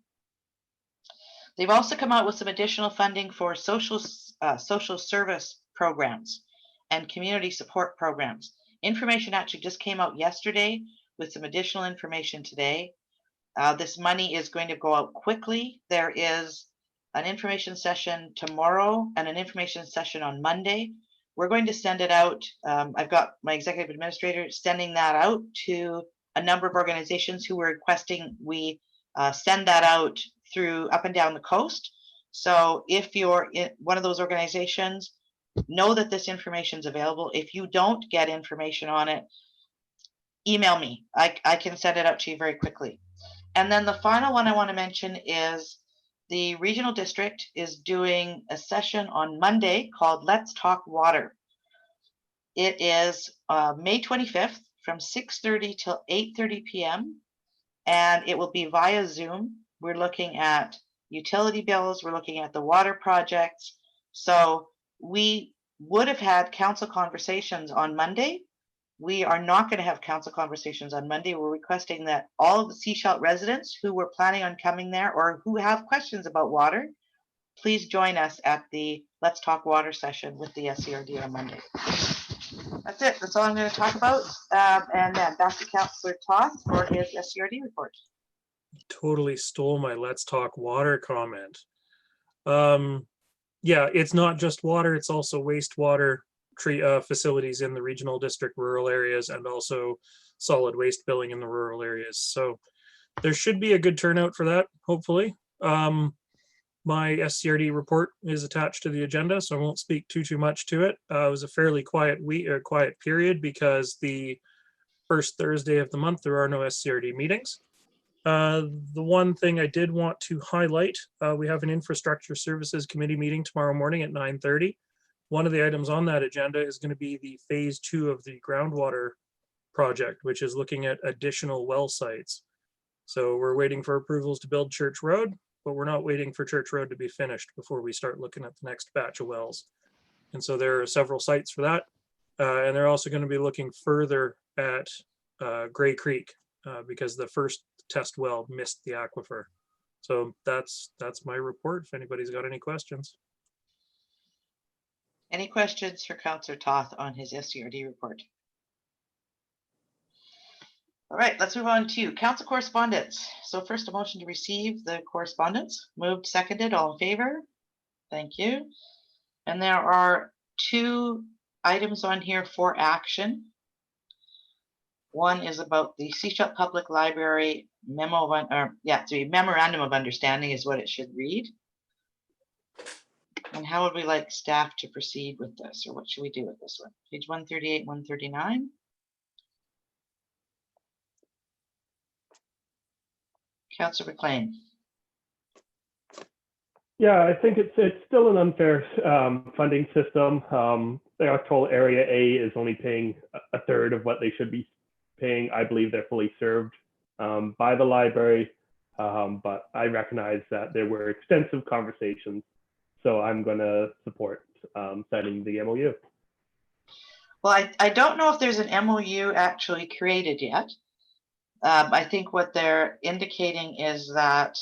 They've also come out with some additional funding for social service programs and community support programs. Information actually just came out yesterday with some additional information today. This money is going to go out quickly. There is an information session tomorrow and an information session on Monday. We're going to send it out. I've got my executive administrator sending that out to a number of organizations who were requesting we send that out through up and down the coast. So if you're in one of those organizations, know that this information is available. If you don't get information on it, email me. I can send it out to you very quickly. And then the final one I want to mention is the regional district is doing a session on Monday called Let's Talk Water. It is May 25th from 6:30 till 8:30 p.m. and it will be via Zoom. We're looking at utility bills. We're looking at the water projects. So we would have had council conversations on Monday. We are not going to have council conversations on Monday. We're requesting that all of the Seashell residents who were planning on coming there or who have questions about water, please join us at the Let's Talk Water session with the SCRD on Monday. That's it. That's all I'm going to talk about. And then back to Councillor Toth for his SCRD report. Totally stole my Let's Talk Water comment. Yeah, it's not just water, it's also wastewater facilities in the regional district rural areas and also solid waste billing in the rural areas. So there should be a good turnout for that, hopefully. My SCRD report is attached to the agenda, so I won't speak too much to it. It was a fairly quiet week or quiet period because the first Thursday of the month there are no SCRD meetings. The one thing I did want to highlight, we have an infrastructure services committee meeting tomorrow morning at 9:30. One of the items on that agenda is going to be the phase 2 of the groundwater project, which is looking at additional well sites. So we're waiting for approvals to build Church Road, but we're not waiting for Church Road to be finished before we start looking at the next batch of wells. And so there are several sites for that. And they're also going to be looking further at Gray Creek because the first test well missed the aquifer. So that's my report if anybody's got any questions. Any questions for Councillor Toth on his SCRD report? All right, let's move on to council correspondence. So first, a motion to receive the correspondence. Moved, seconded, all in favor? Thank you. And there are 2 items on here for action. One is about the Seashell Public Library memorandum of understanding is what it should read. And how would we like staff to proceed with this, or what should we do with this one? Page 138, 139. Councillor McLean. Yeah, I think it's still an unfair funding system. The October Area A is only paying a third of what they should be paying. I believe they're fully served by the library, but I recognize that there were extensive conversations, so I'm going to support signing the MOU. Well, I don't know if there's an MOU actually created yet. I think what they're indicating is that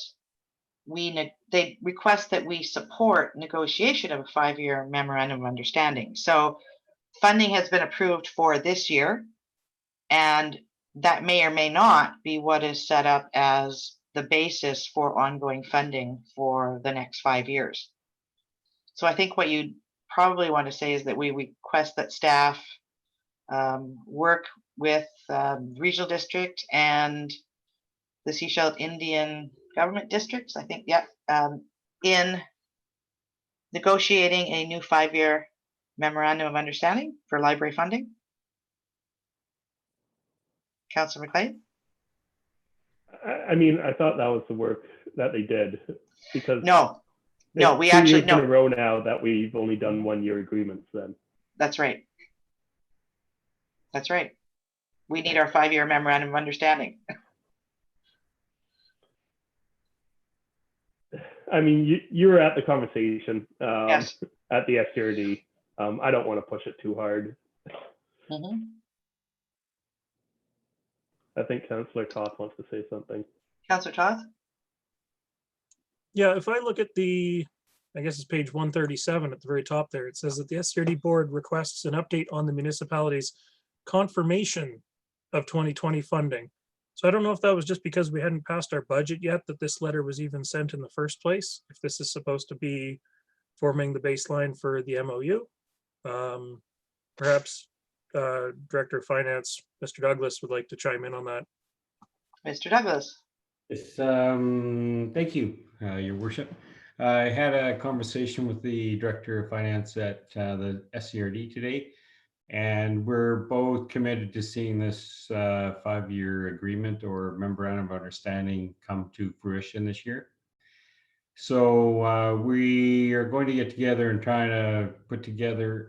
they request that we support negotiation of a 5-year memorandum of understanding. So funding has been approved for this year, and that may or may not be what is set up as the basis for ongoing funding for the next 5 years. So I think what you'd probably want to say is that we request that staff work with regional district and the Sechelt Indian government districts, I think, yeah, in negotiating a new 5-year memorandum of understanding for library funding. Councillor McLean? I mean, I thought that was the work that they did because No, it's we 2 actually, years in a no, row now that we've only done 1-year agreements then. that's right. That's right. We need our 5-year memorandum of understanding. I mean, you were at the conversation Yes. at the SCRD. I don't want to push it too hard. Mhm. I think Councillor Toth wants to say something. Councillor Toth? Yeah, if I look at the, I guess it's page 137 at the very top there, it says that the SCRD board requests an update on the municipality's confirmation of 2020 funding. So I don't know if that was just because we hadn't passed our budget yet that this letter was even sent in the first place, if this is supposed to be forming the baseline for the MOU. Perhaps Director of Finance, Mr. Douglas, would like to chime in on that. Mr. Douglas? Yes, thank you, Your Worship. I had a conversation with the Director of Finance at the SCRD today, and we're both committed to seeing this 5-year agreement or memorandum of understanding come to fruition this year. So we are going to get together and try to put together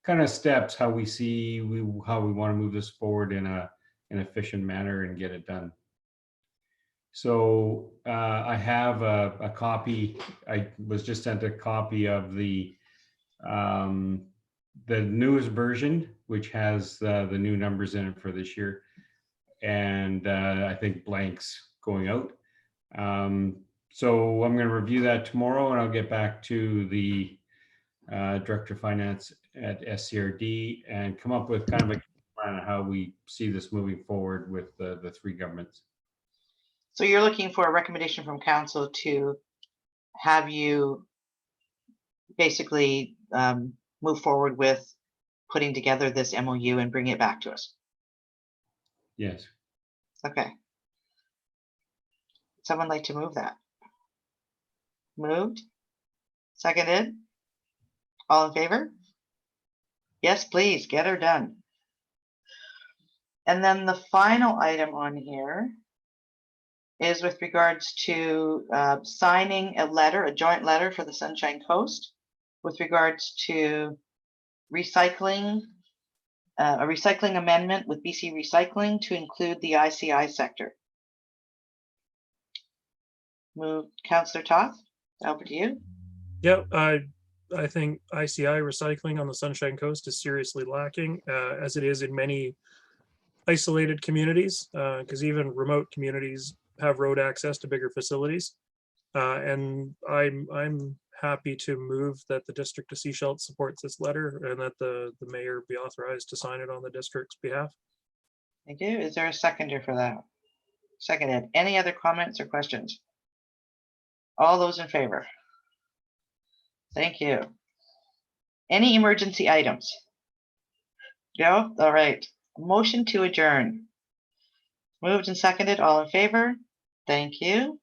kind of steps how we see how we want to move this forward in an efficient manner and get it done. So I have a copy. I was just sent a copy of the newest version, which has the new numbers in it for this year, and I think blanks going out. So I'm going to review that tomorrow, and I'll get back to the Director of Finance at SCRD and come up with kind of a plan on how we see this moving forward with the 3 governments. So you're looking for a recommendation from council to have you basically move forward with putting together this MOU and bring it back to us? Yes. Okay. Someone like to move that? Moved? Seconded? All in favor? Yes, please, get her done. And then the final item on here is with regards to signing a joint letter for the Sunshine Coast with regards to recycling, a recycling amendment with BC Recycling to include the ICI sector. Move, Councillor Toth, over to you. Yeah, I think ICI recycling on the Sunshine Coast is seriously lacking, as it is in many isolated communities, because even remote communities have road access to bigger facilities. And I'm happy to move that the District of Sechelt supports this letter and that the mayor be authorized to sign it on the district's behalf. Thank you. Is there a seconder for that? Seconded. Any other comments or questions? All those in favor? Thank you. Any emergency items? No? All right. Motion to adjourn. Moved and seconded. All in favor? Thank you.